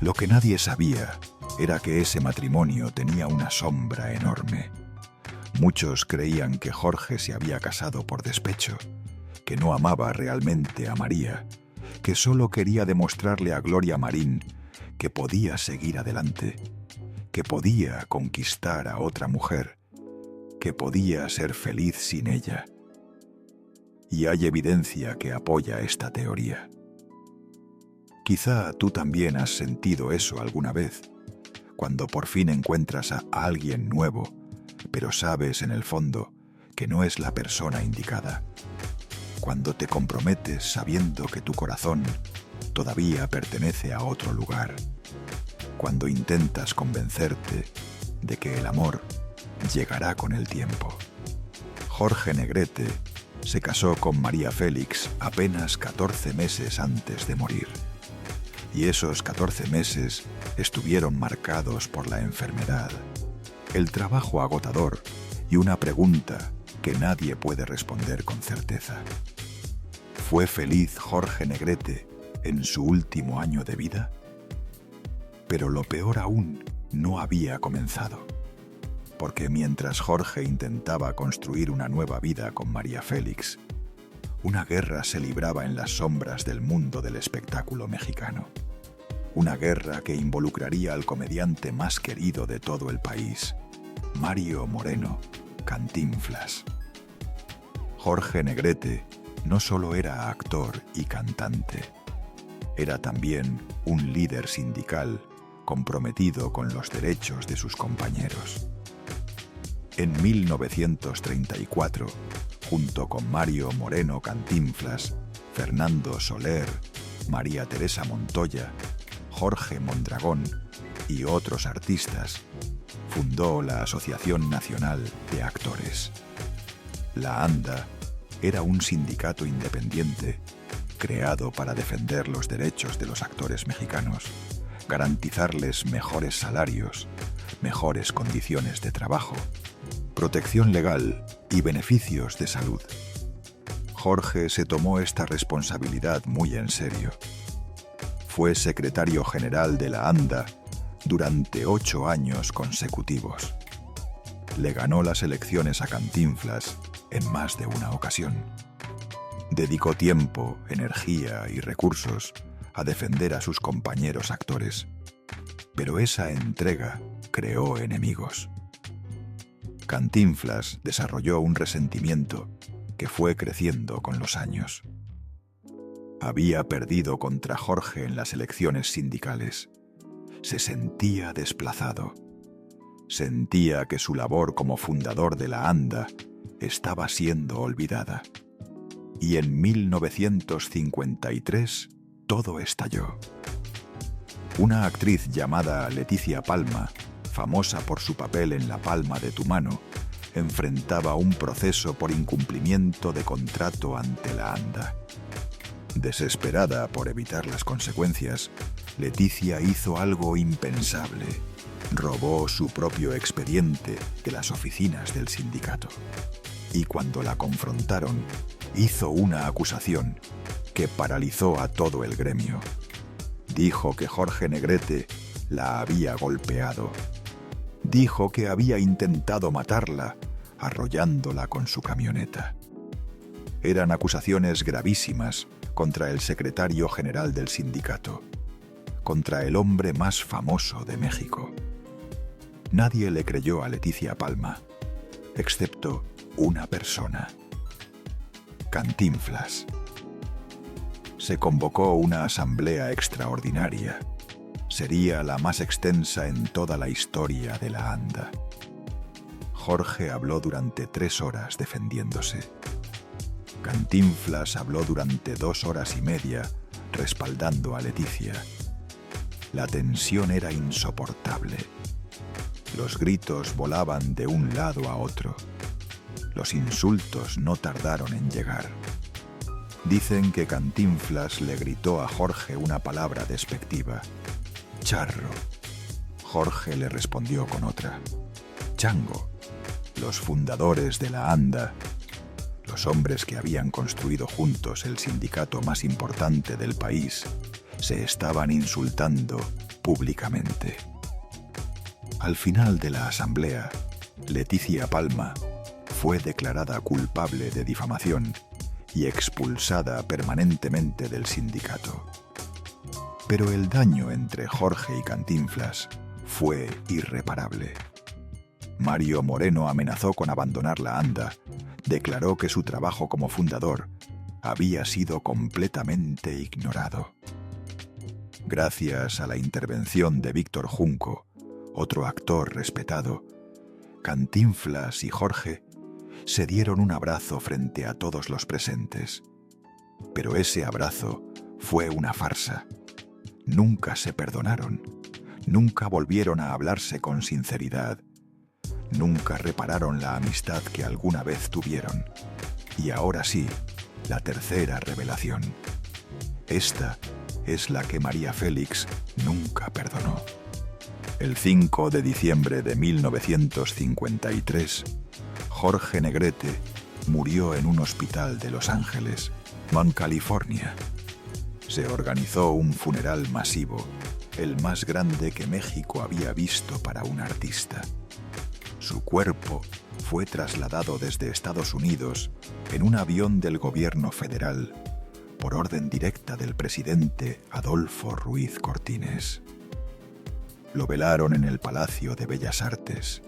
Lo que nadie sabía era que ese matrimonio tenía una sombra enorme. Muchos creían que Jorge se había casado por despecho, que no amaba realmente a María, que solo quería demostrarle a Gloria Marín que podía seguir adelante, que podía conquistar a otra mujer, que podía ser feliz sin ella. Y hay evidencia que apoya esta teoría. Quizá tú también has sentido eso alguna vez, cuando por fin encuentras a alguien nuevo, pero sabes en el fondo que no es la persona indicada. Cuando te comprometes sabiendo que tu corazón todavía pertenece a otro lugar. Cuando intentas convencerte de que el amor llegará con el tiempo. Jorge Negrete se casó con María Félix apenas 14 meses antes de morir. Y esos 14 meses estuvieron marcados por la enfermedad, el trabajo agotador y una pregunta que nadie puede responder con certeza. ¿Fue feliz Jorge Negrete en su último año de vida? Pero lo peor aún no había comenzado. Porque mientras Jorge intentaba construir una nueva vida con María Félix, una guerra se libraba en las sombras del mundo del espectáculo mexicano. Una guerra que involucraría al comediante más querido de todo el país, Mario Moreno, Cantinflas. Jorge Negrete no solo era actor y cantante, era también un líder sindical comprometido con los derechos de sus compañeros. En 1934, junto con Mario Moreno Cantinflas, Fernando Soler, María Teresa Montoya, Jorge Mondragón y otros artistas, fundó la Asociación Nacional de Actores. La ANDA era un sindicato independiente creado para defender los derechos de los actores mexicanos, garantizarles mejores salarios, mejores condiciones de trabajo, protección legal y beneficios de salud. Jorge se tomó esta responsabilidad muy en serio. Fue secretario general de la ANDA durante 8 años consecutivos. Le ganó las elecciones a Cantinflas en más de una ocasión. Dedicó tiempo, energía y recursos a defender a sus compañeros actores. Pero esa entrega creó enemigos. Cantinflas desarrolló un resentimiento que fue creciendo con los años. Había perdido contra Jorge en las elecciones sindicales. Se sentía desplazado. Sentía que su labor como fundador de la ANDA estaba siendo olvidada. Y en 1953 todo estalló. Una actriz llamada Leticia Palma, famosa por su papel en La palma de tu mano, enfrentaba un proceso por incumplimiento de contrato ante la ANDA. Desesperada por evitar las consecuencias, Leticia hizo algo impensable. Robó su propio expediente de las oficinas del sindicato. Y cuando la confrontaron, hizo una acusación que paralizó a todo el gremio. Dijo que Jorge Negrete la había golpeado. Dijo que había intentado matarla, arrollándola con su camioneta. Eran acusaciones gravísimas contra el secretario general del sindicato, contra el hombre más famoso de México. Nadie le creyó a Leticia Palma, excepto una persona: Cantinflas. Se convocó una asamblea extraordinaria. Sería la más extensa en toda la historia de la ANDA. Jorge habló durante 3 horas defendiéndose. Cantinflas habló durante 2 horas y media respaldando a Leticia. La tensión era insoportable. Los gritos volaban de un lado a otro. Los insultos no tardaron en llegar. Dicen que Cantinflas le gritó a Jorge una palabra despectiva: charro. Jorge le respondió con otra: chango. Los fundadores de la ANDA, los hombres que habían construido juntos el sindicato más importante del país, se estaban insultando públicamente. Al final de la asamblea, Leticia Palma fue declarada culpable de difamación y expulsada permanentemente del sindicato. Pero el daño entre Jorge y Cantinflas fue irreparable. Mario Moreno amenazó con abandonar la ANDA, declaró que su trabajo como fundador había sido completamente ignorado. Gracias a la intervención de Víctor Junco, otro actor respetado, Cantinflas y Jorge se dieron un abrazo frente a todos los presentes. Pero ese abrazo fue una farsa. Nunca se perdonaron, nunca volvieron a hablarse con sinceridad, nunca repararon la amistad que alguna vez tuvieron. Y ahora sí, la tercera revelación. Esta es la que María Félix nunca perdonó. El 5 de diciembre de 1953, Jorge Negrete murió en un hospital de Los Ángeles, California. Se organizó un funeral masivo el más grande que México había visto para un artista. Su cuerpo fue trasladado desde Estados Unidos en un avión del gobierno federal por orden directa del presidente Adolfo Ruiz Cortines. Lo velaron en el Palacio de Bellas Artes.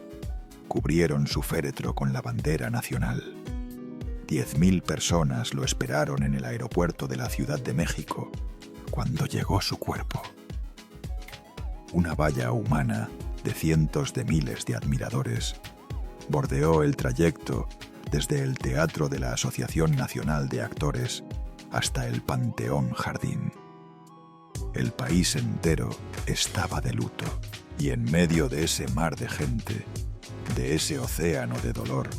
Cubrieron su féretro con la bandera nacional. 10.000 personas lo esperaron en el aeropuerto de la Ciudad de México cuando llegó su cuerpo. Una valla humana de cientos de miles de admiradores bordeó el trayecto desde el Teatro de la Asociación Nacional de Actores hasta el Panteón Jardín. El país entero estaba de luto y en medio de ese mar de gente, de ese océano de dolor,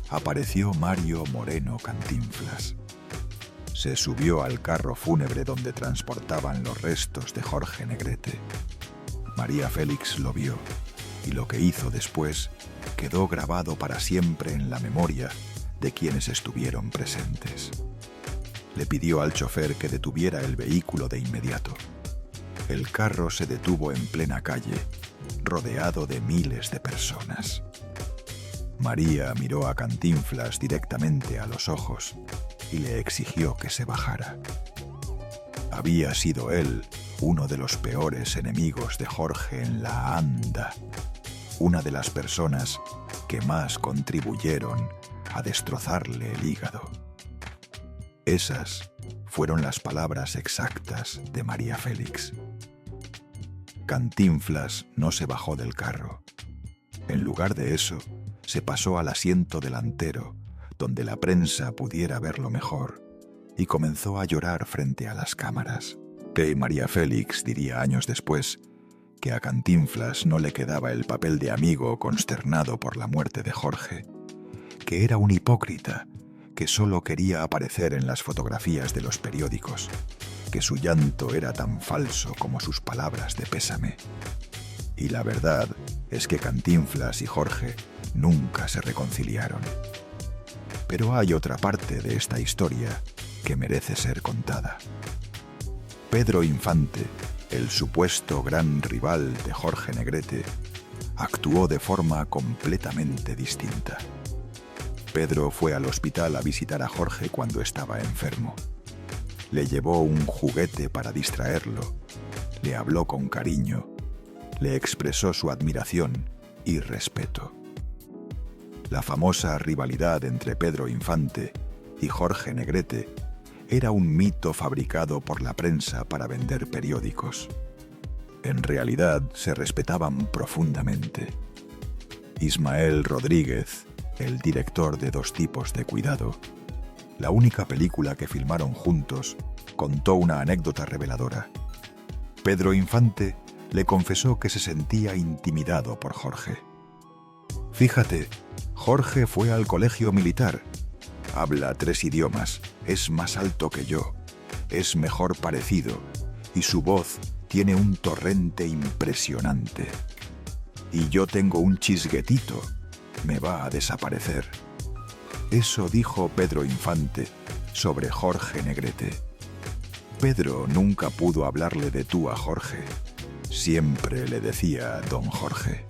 apareció Mario Moreno Cantinflas. Se subió al carro fúnebre donde transportaban los restos de Jorge Negrete. María Félix lo vio y lo que hizo después quedó grabado para siempre en la memoria de quienes estuvieron presentes. Le pidió al chofer que detuviera el vehículo de inmediato. El carro se detuvo en plena calle, rodeado de miles de personas. María miró a Cantinflas directamente a los ojos y le exigió que se bajara. Había sido él uno de los peores enemigos de Jorge en la anda, una de las personas que más contribuyeron a destrozarle el hígado. Esas fueron las palabras exactas de María Félix. Cantinflas no se bajó del carro. En lugar de eso, se pasó al asiento delantero, donde la prensa pudiera verlo mejor, y comenzó a llorar frente a las cámaras. María Félix diría años después que a Cantinflas no le quedaba el papel de amigo consternado por la muerte de Jorge, que era un hipócrita que solo quería aparecer en las fotografías de los periódicos, que su llanto era tan falso como sus palabras de pésame. Y la verdad es que Cantinflas y Jorge nunca se reconciliaron. Pero hay otra parte de esta historia que merece ser contada. Pedro Infante, el supuesto gran rival de Jorge Negrete, actuó de forma completamente distinta. Pedro fue al hospital a visitar a Jorge cuando estaba enfermo. Le llevó un juguete para distraerlo, le habló con cariño, le expresó su admiración y respeto. La famosa rivalidad entre Pedro Infante y Jorge Negrete era un mito fabricado por la prensa para vender periódicos. En realidad se respetaban profundamente. Ismael Rodríguez, el director de Dos tipos de cuidado, la única película que filmaron juntos, contó una anécdota reveladora. Pedro Infante le confesó que se sentía intimidado por Jorge. Fíjate, Jorge fue al colegio militar. Habla 3 idiomas, es más alto que yo, es mejor parecido y su voz tiene un torrente impresionante. Y yo tengo un chisguetito, me va a desaparecer. Eso dijo Pedro Infante sobre Jorge Negrete. Pedro nunca pudo hablarle de tú a Jorge, siempre le decía don Jorge.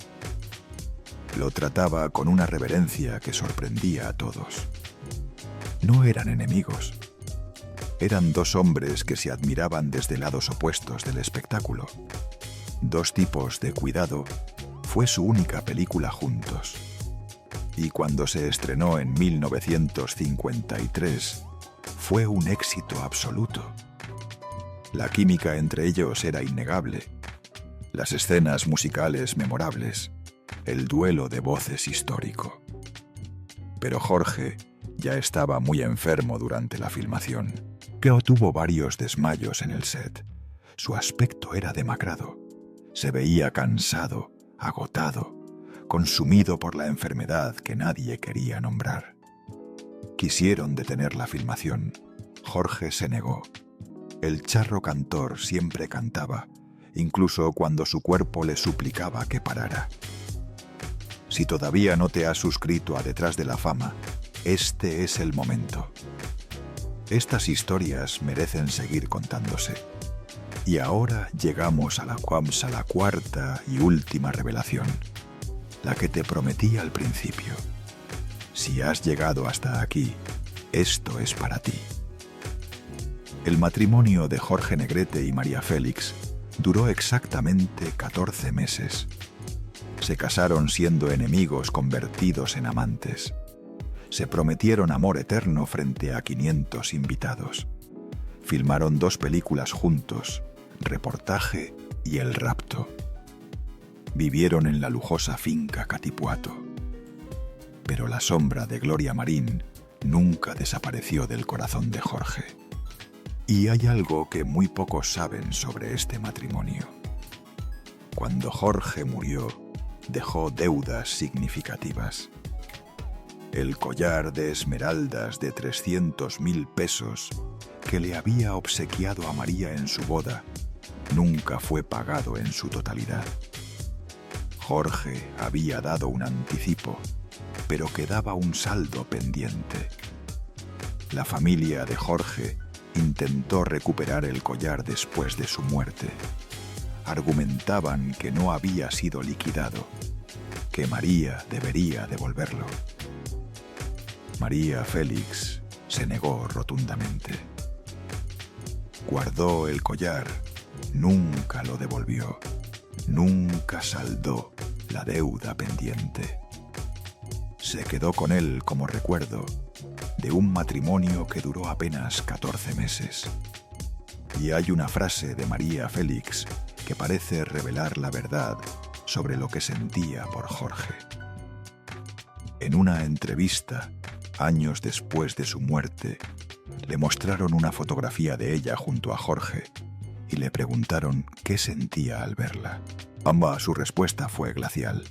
Lo trataba con una reverencia que sorprendía a todos. No eran enemigos. Eran 2 hombres que se admiraban desde lados opuestos del espectáculo. Dos tipos de cuidado fue su única película juntos. Y cuando se estrenó en 1953, fue un éxito absoluto. La química entre ellos era innegable. Las escenas musicales memorables. El duelo de voces histórico. Pero Jorge ya estaba muy enfermo durante la filmación, que tuvo varios desmayos en el set. Su aspecto era demacrado. Se veía cansado, agotado, consumido por la enfermedad que nadie quería nombrar. Quisieron detener la filmación. Jorge se negó. El charro cantor siempre cantaba, incluso cuando su cuerpo le suplicaba que parara. Si todavía no te has suscrito a Detrás de la Fama, este es el momento. Estas historias merecen seguir contándose. Y ahora llegamos a la cuarta y última revelación, la que te prometí al principio. Si has llegado hasta aquí, esto es para ti. El matrimonio de Jorge Negrete y María Félix duró exactamente 14 meses. Se casaron siendo enemigos convertidos en amantes. Se prometieron amor eterno frente a 500 invitados. Filmaron 2 películas juntos, Reportaje y El rapto. Vivieron en la lujosa finca Catipuato. Pero la sombra de Gloria Marín nunca desapareció del corazón de Jorge. Y hay algo que muy pocos saben sobre este matrimonio. Cuando Jorge murió, dejó deudas significativas. El collar de esmeraldas de 300.000 pesos que le había obsequiado a María en su boda nunca fue pagado en su totalidad. Jorge había dado un anticipo, pero quedaba un saldo pendiente. La familia de Jorge intentó recuperar el collar después de su muerte. Argumentaban que no había sido liquidado, que María debería devolverlo. María Félix se negó rotundamente. Guardó el collar, nunca lo devolvió, nunca saldó la deuda pendiente. Se quedó con él como recuerdo de un matrimonio que duró apenas 14 meses. Y hay una frase de María Félix que parece revelar la verdad sobre lo que sentía por Jorge. En una entrevista, años después de su muerte, le mostraron una fotografía de ella junto a Jorge y le preguntaron qué sentía al verla. Su respuesta fue glacial.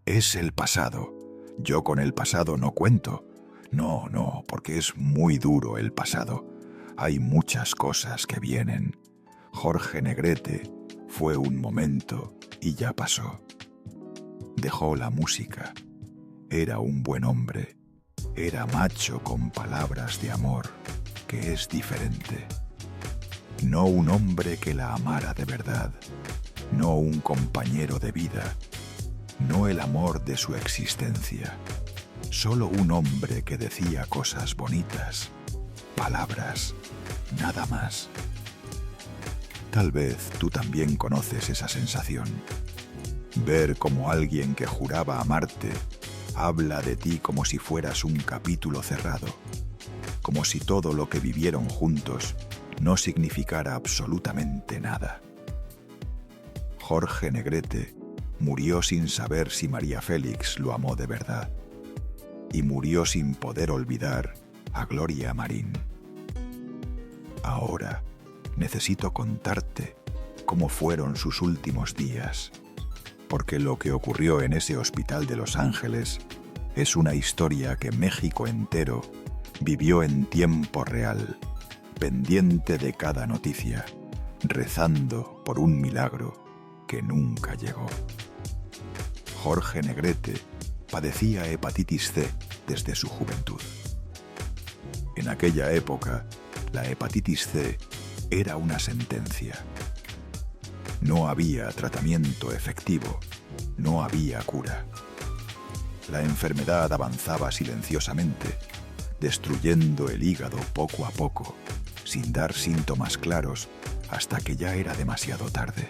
Es el pasado. Yo con el pasado no cuento. No, porque es muy duro el pasado. Hay muchas cosas que vienen. Jorge Negrete fue un momento y ya pasó. Dejó la música. Era un buen hombre. Era macho con palabras de amor, que es diferente. No un hombre que la amara de verdad. No un compañero de vida. No el amor de su existencia. Solo un hombre que decía cosas bonitas, palabras, nada más. Tal vez tú también conoces esa sensación. Ver cómo alguien que juraba amarte habla de ti como si fueras un capítulo cerrado, como si todo lo que vivieron juntos no significara absolutamente nada. Jorge Negrete murió sin saber si María Félix lo amó de verdad. Y murió sin poder olvidar a Gloria Marín. Ahora necesito contarte cómo fueron sus últimos días, porque lo que ocurrió en ese hospital de Los Ángeles es una historia que México entero vivió en tiempo real, pendiente de cada noticia, rezando por un milagro que nunca llegó. Jorge Negrete padecía hepatitis C desde su juventud. En aquella época, la hepatitis C era una sentencia. No había tratamiento efectivo, no había cura. La enfermedad avanzaba silenciosamente, destruyendo el hígado poco a poco, sin dar síntomas claros hasta que ya era demasiado tarde.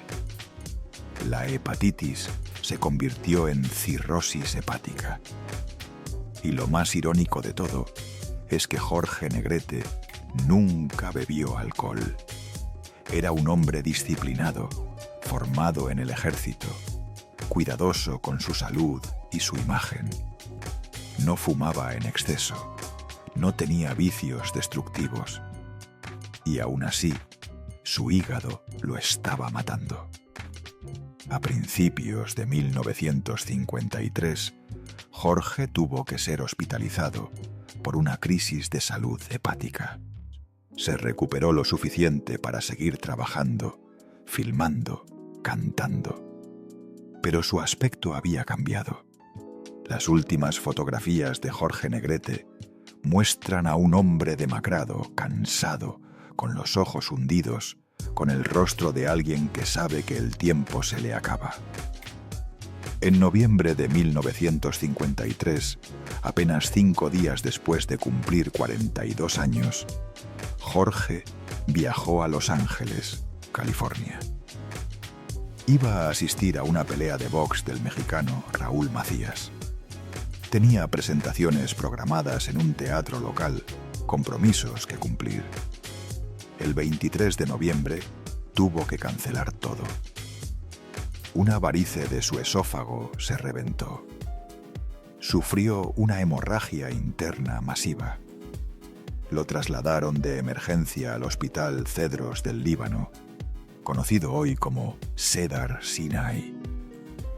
La hepatitis se convirtió en cirrosis hepática. Y lo más irónico de todo es que Jorge Negrete nunca bebió alcohol. Era un hombre disciplinado, formado en el ejército, cuidadoso con su salud y su imagen. No fumaba en exceso, no tenía vicios destructivos. Y aún así, su hígado lo estaba matando. A principios de 1953, Jorge tuvo que ser hospitalizado por una crisis de salud hepática. Se recuperó lo suficiente para seguir trabajando, filmando, cantando. Pero su aspecto había cambiado. Las últimas fotografías de Jorge Negrete muestran a un hombre demacrado, cansado, con los ojos hundidos, con el rostro de alguien que sabe que el tiempo se le acaba. En noviembre de 1953, apenas 5 días después de cumplir 42 años, Jorge viajó a Los Ángeles, California. Iba a asistir a una pelea de box del mexicano Raúl Macías. Tenía presentaciones programadas en un teatro local, compromisos que cumplir. El 23 de noviembre tuvo que cancelar todo. Una varice de su esófago se reventó. Sufrió una hemorragia interna masiva. Lo trasladaron de emergencia al Hospital Cedros del Líbano, conocido hoy como Cedar Sinai.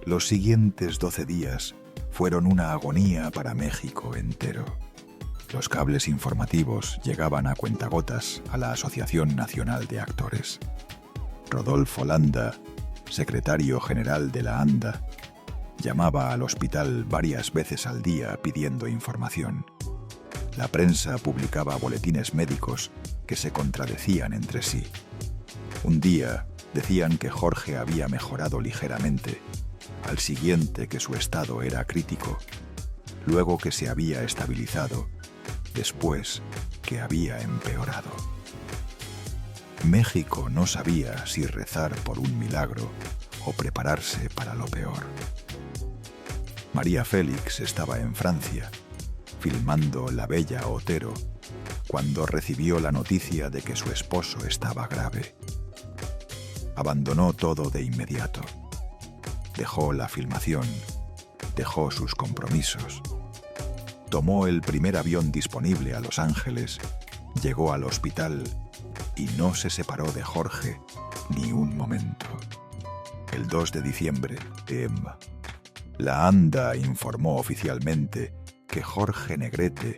Los siguientes 12 días fueron una agonía para México entero. Los cables informativos llegaban a cuentagotas a la Asociación Nacional de Actores. Rodolfo Landa, secretario general de la ANDA, llamaba al hospital varias veces al día pidiendo información. La prensa publicaba boletines médicos que se contradecían entre sí. Un día decían que Jorge había mejorado ligeramente, al siguiente que su estado era crítico, luego que se había estabilizado, después que había empeorado. México no sabía si rezar por un milagro o prepararse para lo peor. María Félix estaba en Francia, filmando La Bella Otero, cuando recibió la noticia de que su esposo estaba grave. Abandonó todo de inmediato. Dejó la filmación, dejó sus compromisos. Tomó el primer avión disponible a Los Ángeles, llegó al hospital y no se separó de Jorge ni un momento. El 2 de diciembre, la ANDA informó oficialmente que Jorge Negrete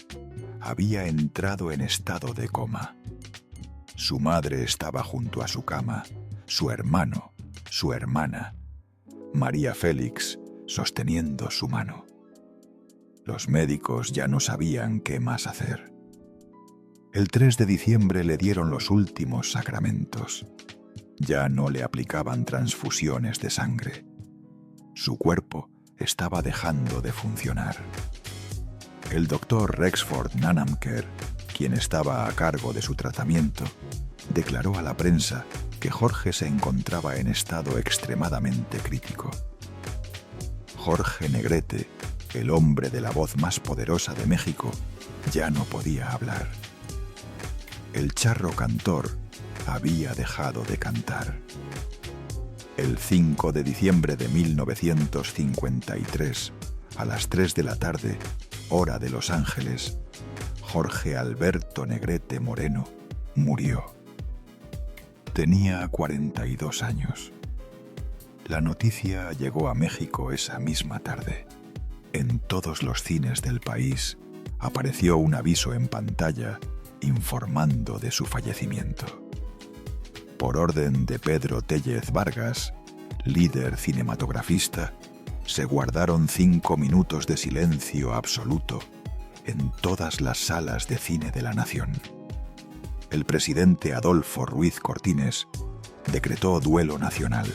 había entrado en estado de coma. Su madre estaba junto a su cama, su hermano, su hermana, María Félix sosteniendo su mano. Los médicos ya no sabían qué más hacer. El 3 de diciembre le dieron los últimos sacramentos. Ya no le aplicaban transfusiones de sangre. Su cuerpo estaba dejando de funcionar. El doctor Rexford Nanamker, quien estaba a cargo de su tratamiento, declaró a la prensa que Jorge se encontraba en estado extremadamente crítico. Jorge Negrete, el hombre de la voz más poderosa de México, ya no podía hablar. El charro cantor había dejado de cantar. El 5 de diciembre de 1953, a las 3 de la tarde, hora de Los Ángeles, Jorge Alberto Negrete Moreno murió. Tenía 42 años. La noticia llegó a México esa misma tarde. En todos los cines del país apareció un aviso en pantalla informando de su fallecimiento. Por orden de Pedro Tellez Vargas, líder cinematografista, se guardaron 5 minutos de silencio absoluto en todas las salas de cine de la nación. El presidente Adolfo Ruiz Cortines decretó duelo nacional.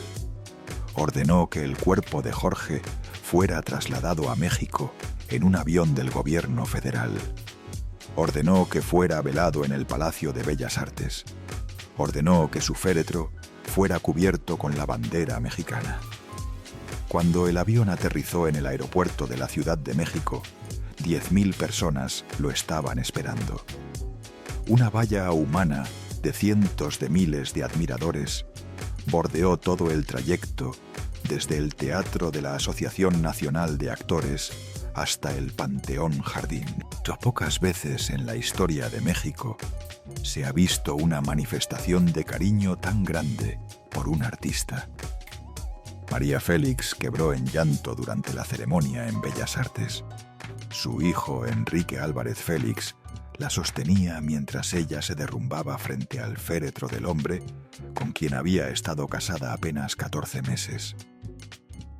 Ordenó que el cuerpo de Jorge fuera trasladado a México en un avión del gobierno federal. Ordenó que fuera velado en el Palacio de Bellas Artes. Ordenó que su féretro fuera cubierto con la bandera mexicana. Cuando el avión aterrizó en el aeropuerto de la Ciudad de México, 10.000 personas lo estaban esperando. Una valla humana de cientos de miles de admiradores bordeó todo el trayecto desde el Teatro de la Asociación Nacional de Actores hasta el Panteón Jardín. Pocas veces en la historia de México se ha visto una manifestación de cariño tan grande por un artista. María Félix quebró en llanto durante la ceremonia en Bellas Artes. Su hijo, Enrique Álvarez Félix, la sostenía mientras ella se derrumbaba frente al féretro del hombre con quien había estado casada apenas 14 meses.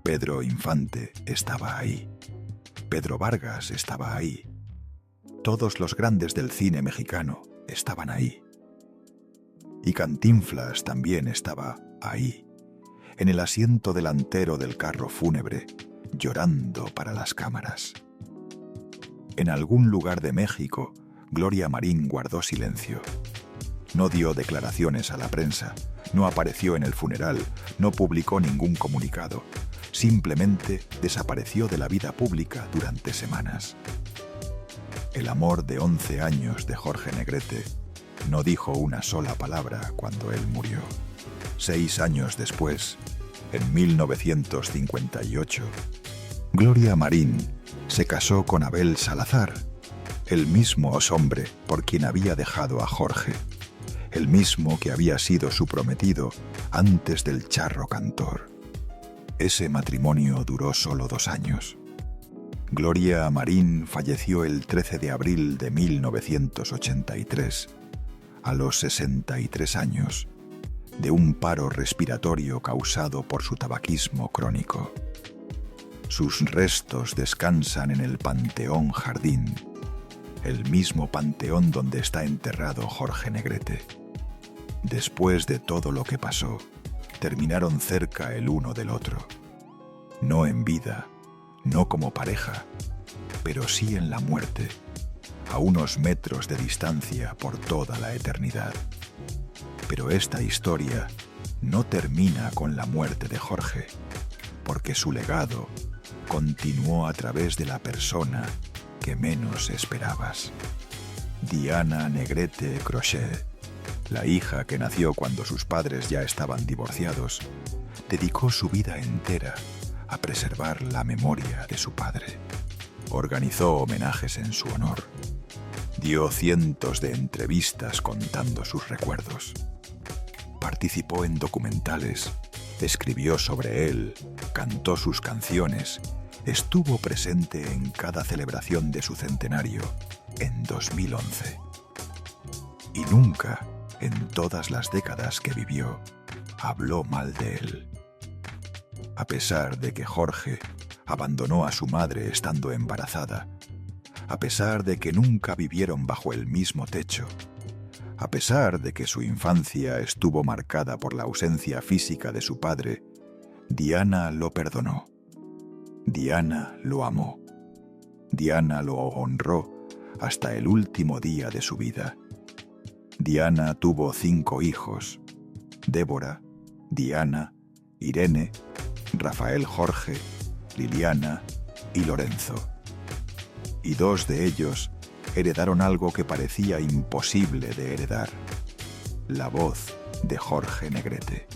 Pedro Infante estaba ahí. Pedro Vargas estaba ahí. Todos los grandes del cine mexicano estaban ahí. Y Cantinflas también estaba ahí, en el asiento delantero del carro fúnebre, llorando para las cámaras. En algún lugar de México, Gloria Marín guardó silencio. No dio declaraciones a la prensa, no apareció en el funeral, no publicó ningún comunicado. Simplemente desapareció de la vida pública durante semanas. El amor de 11 años de Jorge Negrete no dijo una sola palabra cuando él murió. 6 años después, en 1958, Gloria Marín se casó con Abel Salazar, el mismo hombre por quien había dejado a Jorge, el mismo que había sido su prometido antes del charro cantor. Ese matrimonio duró solo 2 años. Gloria Marín falleció el 13 de abril de 1983, a los 63 años, de un paro respiratorio causado por su tabaquismo crónico. Sus restos descansan en el Panteón Jardín, el mismo panteón donde está enterrado Jorge Negrete. Después de todo lo que pasó, terminaron cerca el uno del otro. No en vida, no como pareja, pero sí en la muerte, a unos metros de distancia por toda la eternidad. Pero esta historia no termina con la muerte de Jorge, porque su legado continuó a través de la persona que menos esperabas. Diana Negrete Crochet, la hija que nació cuando sus padres ya estaban divorciados, dedicó su vida entera a preservar la memoria de su padre. Organizó homenajes en su honor. Dio cientos de entrevistas contando sus recuerdos. Participó en documentales, escribió sobre él, cantó sus canciones, estuvo presente en cada celebración de su centenario en 2011. Y nunca, en todas las décadas que vivió, habló mal de él. A pesar de que Jorge abandonó a su madre estando embarazada, a pesar de que nunca vivieron bajo el mismo techo, a pesar de que su infancia estuvo marcada por la ausencia física de su padre, Diana lo perdonó. Diana lo amó. Diana lo honró hasta el último día de su vida. Diana tuvo 5 hijos: Débora, Diana, Irene, Rafael Jorge, Liliana y Lorenzo. Y 2 de ellos heredaron algo que parecía imposible de heredar: la voz de Jorge Negrete.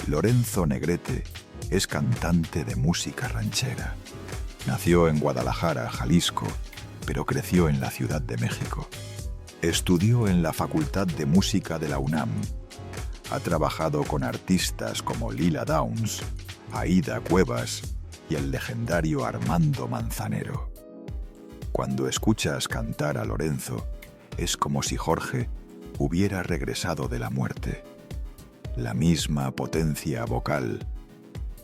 Lorenzo Negrete es cantante de música ranchera. Nació en Guadalajara, Jalisco, pero creció en la Ciudad de México. Estudió en la Facultad de Música de la UNAM. Ha trabajado con artistas como Lila Downs, Aida Cuevas y el legendario Armando Manzanero. Cuando escuchas cantar a Lorenzo, es como si Jorge hubiera regresado de la muerte. La misma potencia vocal,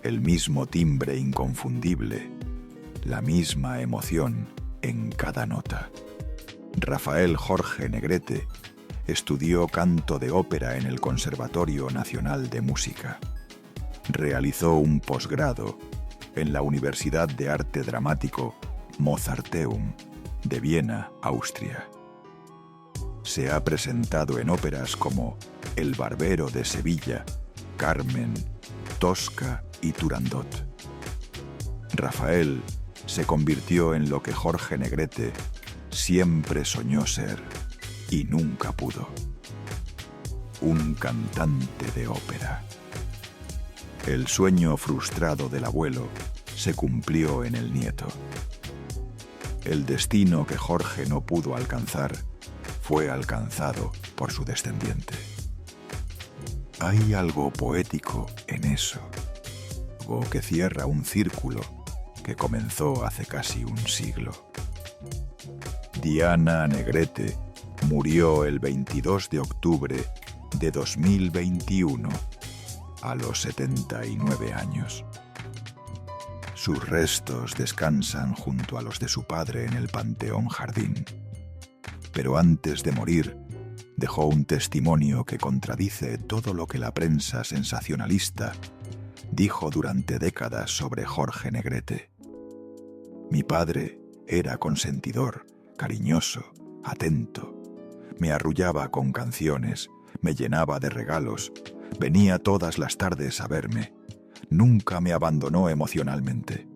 el mismo timbre inconfundible, la misma emoción en cada nota. Rafael Jorge Negrete estudió canto de ópera en el Conservatorio Nacional de Música. Realizó un posgrado en la Universidad de Arte Dramático Mozarteum de Viena, Austria. Se ha presentado en óperas como El Barbero de Sevilla, Carmen, Tosca y Turandot. Rafael se convirtió en lo que Jorge Negrete siempre soñó ser y nunca pudo: un cantante de ópera. El sueño frustrado del abuelo se cumplió en el nieto. El destino que Jorge no pudo alcanzar fue alcanzado por su descendiente. Hay algo poético en eso, algo que cierra un círculo que comenzó hace casi un siglo. Diana Negrete murió el 22 de octubre de 2021 a los 79 años. Sus restos descansan junto a los de su padre en el Panteón Jardín. Pero antes de morir, dejó un testimonio que contradice todo lo que la prensa sensacionalista dijo durante décadas sobre Jorge Negrete. Mi padre era consentidor, cariñoso, atento. Me arrullaba con canciones, me llenaba de regalos, venía todas las tardes a verme. Nunca me abandonó emocionalmente.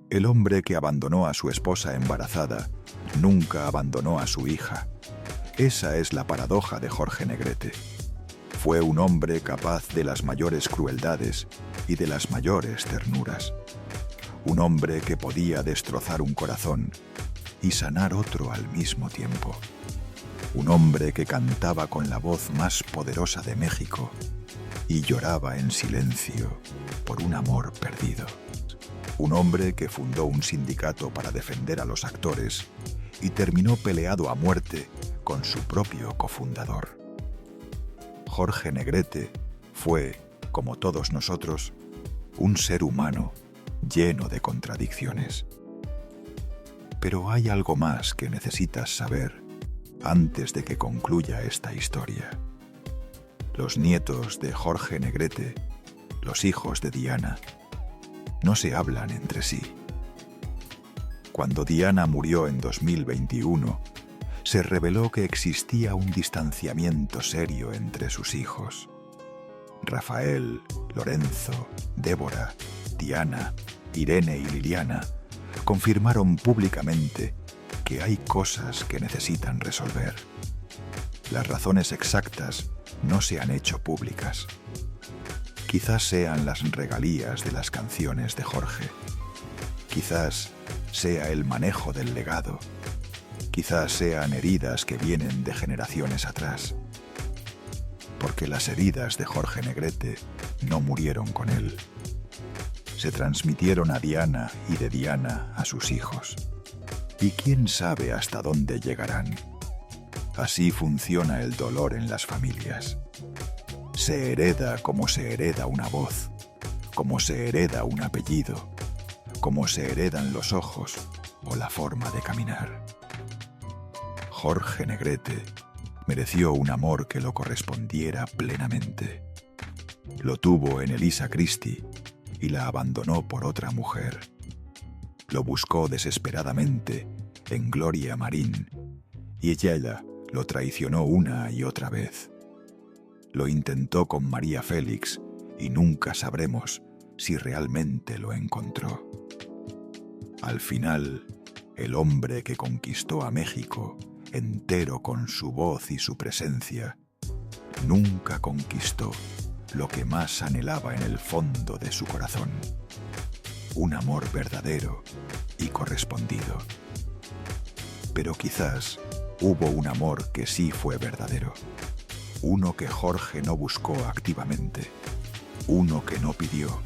El hombre que abandonó a su esposa embarazada nunca abandonó a su hija. Esa es la paradoja de Jorge Negrete. Fue un hombre capaz de las mayores crueldades y de las mayores ternuras. Un hombre que podía destrozar un corazón y sanar otro al mismo tiempo. Un hombre que cantaba con la voz más poderosa de México y lloraba en silencio por un amor perdido. Un hombre que fundó un sindicato para defender a los actores y terminó peleado a muerte con su propio cofundador. Jorge Negrete fue, como todos nosotros, un ser humano lleno de contradicciones. Pero hay algo más que necesitas saber antes de que concluya esta historia. Los nietos de Jorge Negrete, los hijos de Diana, no se hablan entre sí. Cuando Diana murió en 2021, se reveló que existía un distanciamiento serio entre sus hijos. Rafael, Lorenzo, Débora, Diana, Irene y Liliana confirmaron públicamente que hay cosas que necesitan resolver. Las razones exactas no se han hecho públicas. Quizás sean las regalías de las canciones de Jorge. Quizás sea el manejo del legado. Quizás sean heridas que vienen de generaciones atrás. Porque las heridas de Jorge Negrete no murieron con él. Se transmitieron a Diana y de Diana a sus hijos. Y quién sabe hasta dónde llegarán. Así funciona el dolor en las familias. Se hereda como se hereda una voz, como se hereda un apellido, como se heredan los ojos o la forma de caminar. Jorge Negrete mereció un amor que lo correspondiera plenamente. Lo tuvo en Elisa Christie y la abandonó por otra mujer. Lo buscó desesperadamente en Gloria Marín y ella lo traicionó una y otra vez. Lo intentó con María Félix y nunca sabremos si realmente lo encontró. Al final, el hombre que conquistó a México entero con su voz y su presencia, nunca conquistó lo que más anhelaba en el fondo de su corazón: un amor verdadero y correspondido. Pero quizás hubo un amor que sí fue verdadero, uno que Jorge no buscó activamente, uno que no pidió,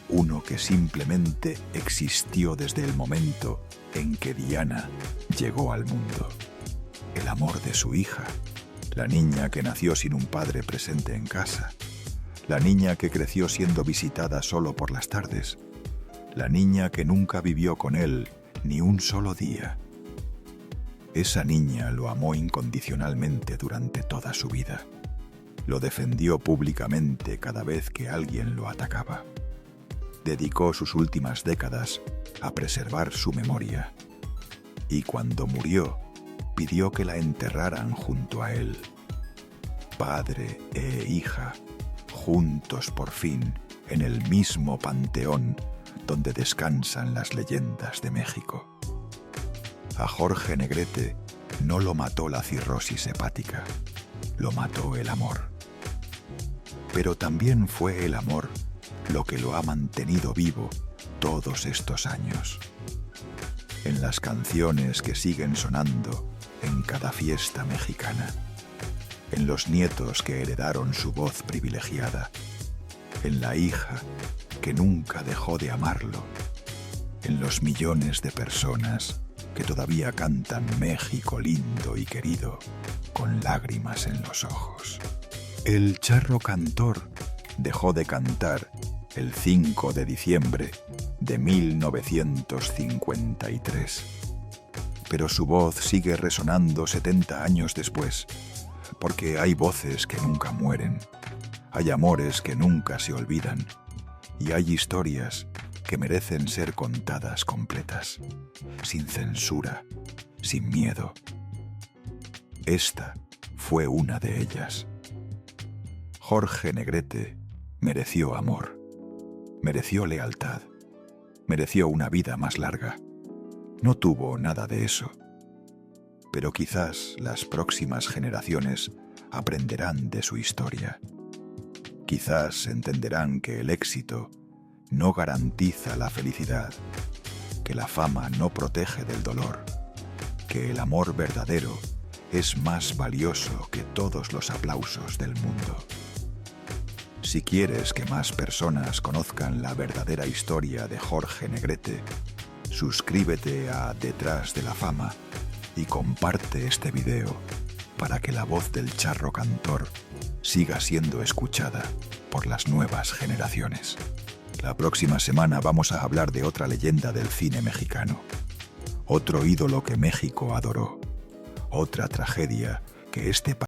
uno que simplemente existió desde el momento en que Diana llegó al mundo. El amor de su hija, la niña que nació sin un padre presente en casa, la niña que creció siendo visitada solo por las tardes, la niña que nunca vivió con él ni un solo día. Esa niña lo amó incondicionalmente durante toda su vida. Lo defendió públicamente cada vez que alguien lo atacaba. Dedicó sus últimas décadas a preservar su memoria. Y cuando murió, pidió que la enterraran junto a él. Padre e hija, juntos por fin, en el mismo panteón donde descansan las leyendas de México. A Jorge Negrete no lo mató la cirrosis hepática, lo mató el amor. Pero también fue el amor lo que lo ha mantenido vivo todos estos años. En las canciones que siguen sonando en cada fiesta mexicana, en los nietos que heredaron su voz privilegiada, en la hija que nunca dejó de amarlo, en los millones de personas que todavía cantan México lindo y querido con lágrimas en los ojos. El charro cantor dejó de cantar el 5 de diciembre de 1953. pero su voz sigue resonando 70 años después, porque hay voces que nunca mueren, hay amores que nunca se olvidan, y hay historias que merecen ser contadas completas, sin censura, sin miedo. Esta fue una de ellas. Jorge Negrete mereció amor, mereció lealtad, mereció una vida más larga. No tuvo nada de eso. Pero quizás las próximas generaciones aprenderán de su historia. Quizás entenderán que el éxito no garantiza la felicidad, que la fama no protege del dolor, que el amor verdadero es más valioso que todos los aplausos del mundo. Si quieres que más personas conozcan la verdadera historia de Jorge Negrete, suscríbete a Detrás de la Fama y comparte este video para que la voz del charro cantor siga siendo escuchada por las nuevas generaciones. La próxima semana vamos a hablar de otra leyenda del cine mexicano, otro ídolo que México adoró, otra tragedia que este país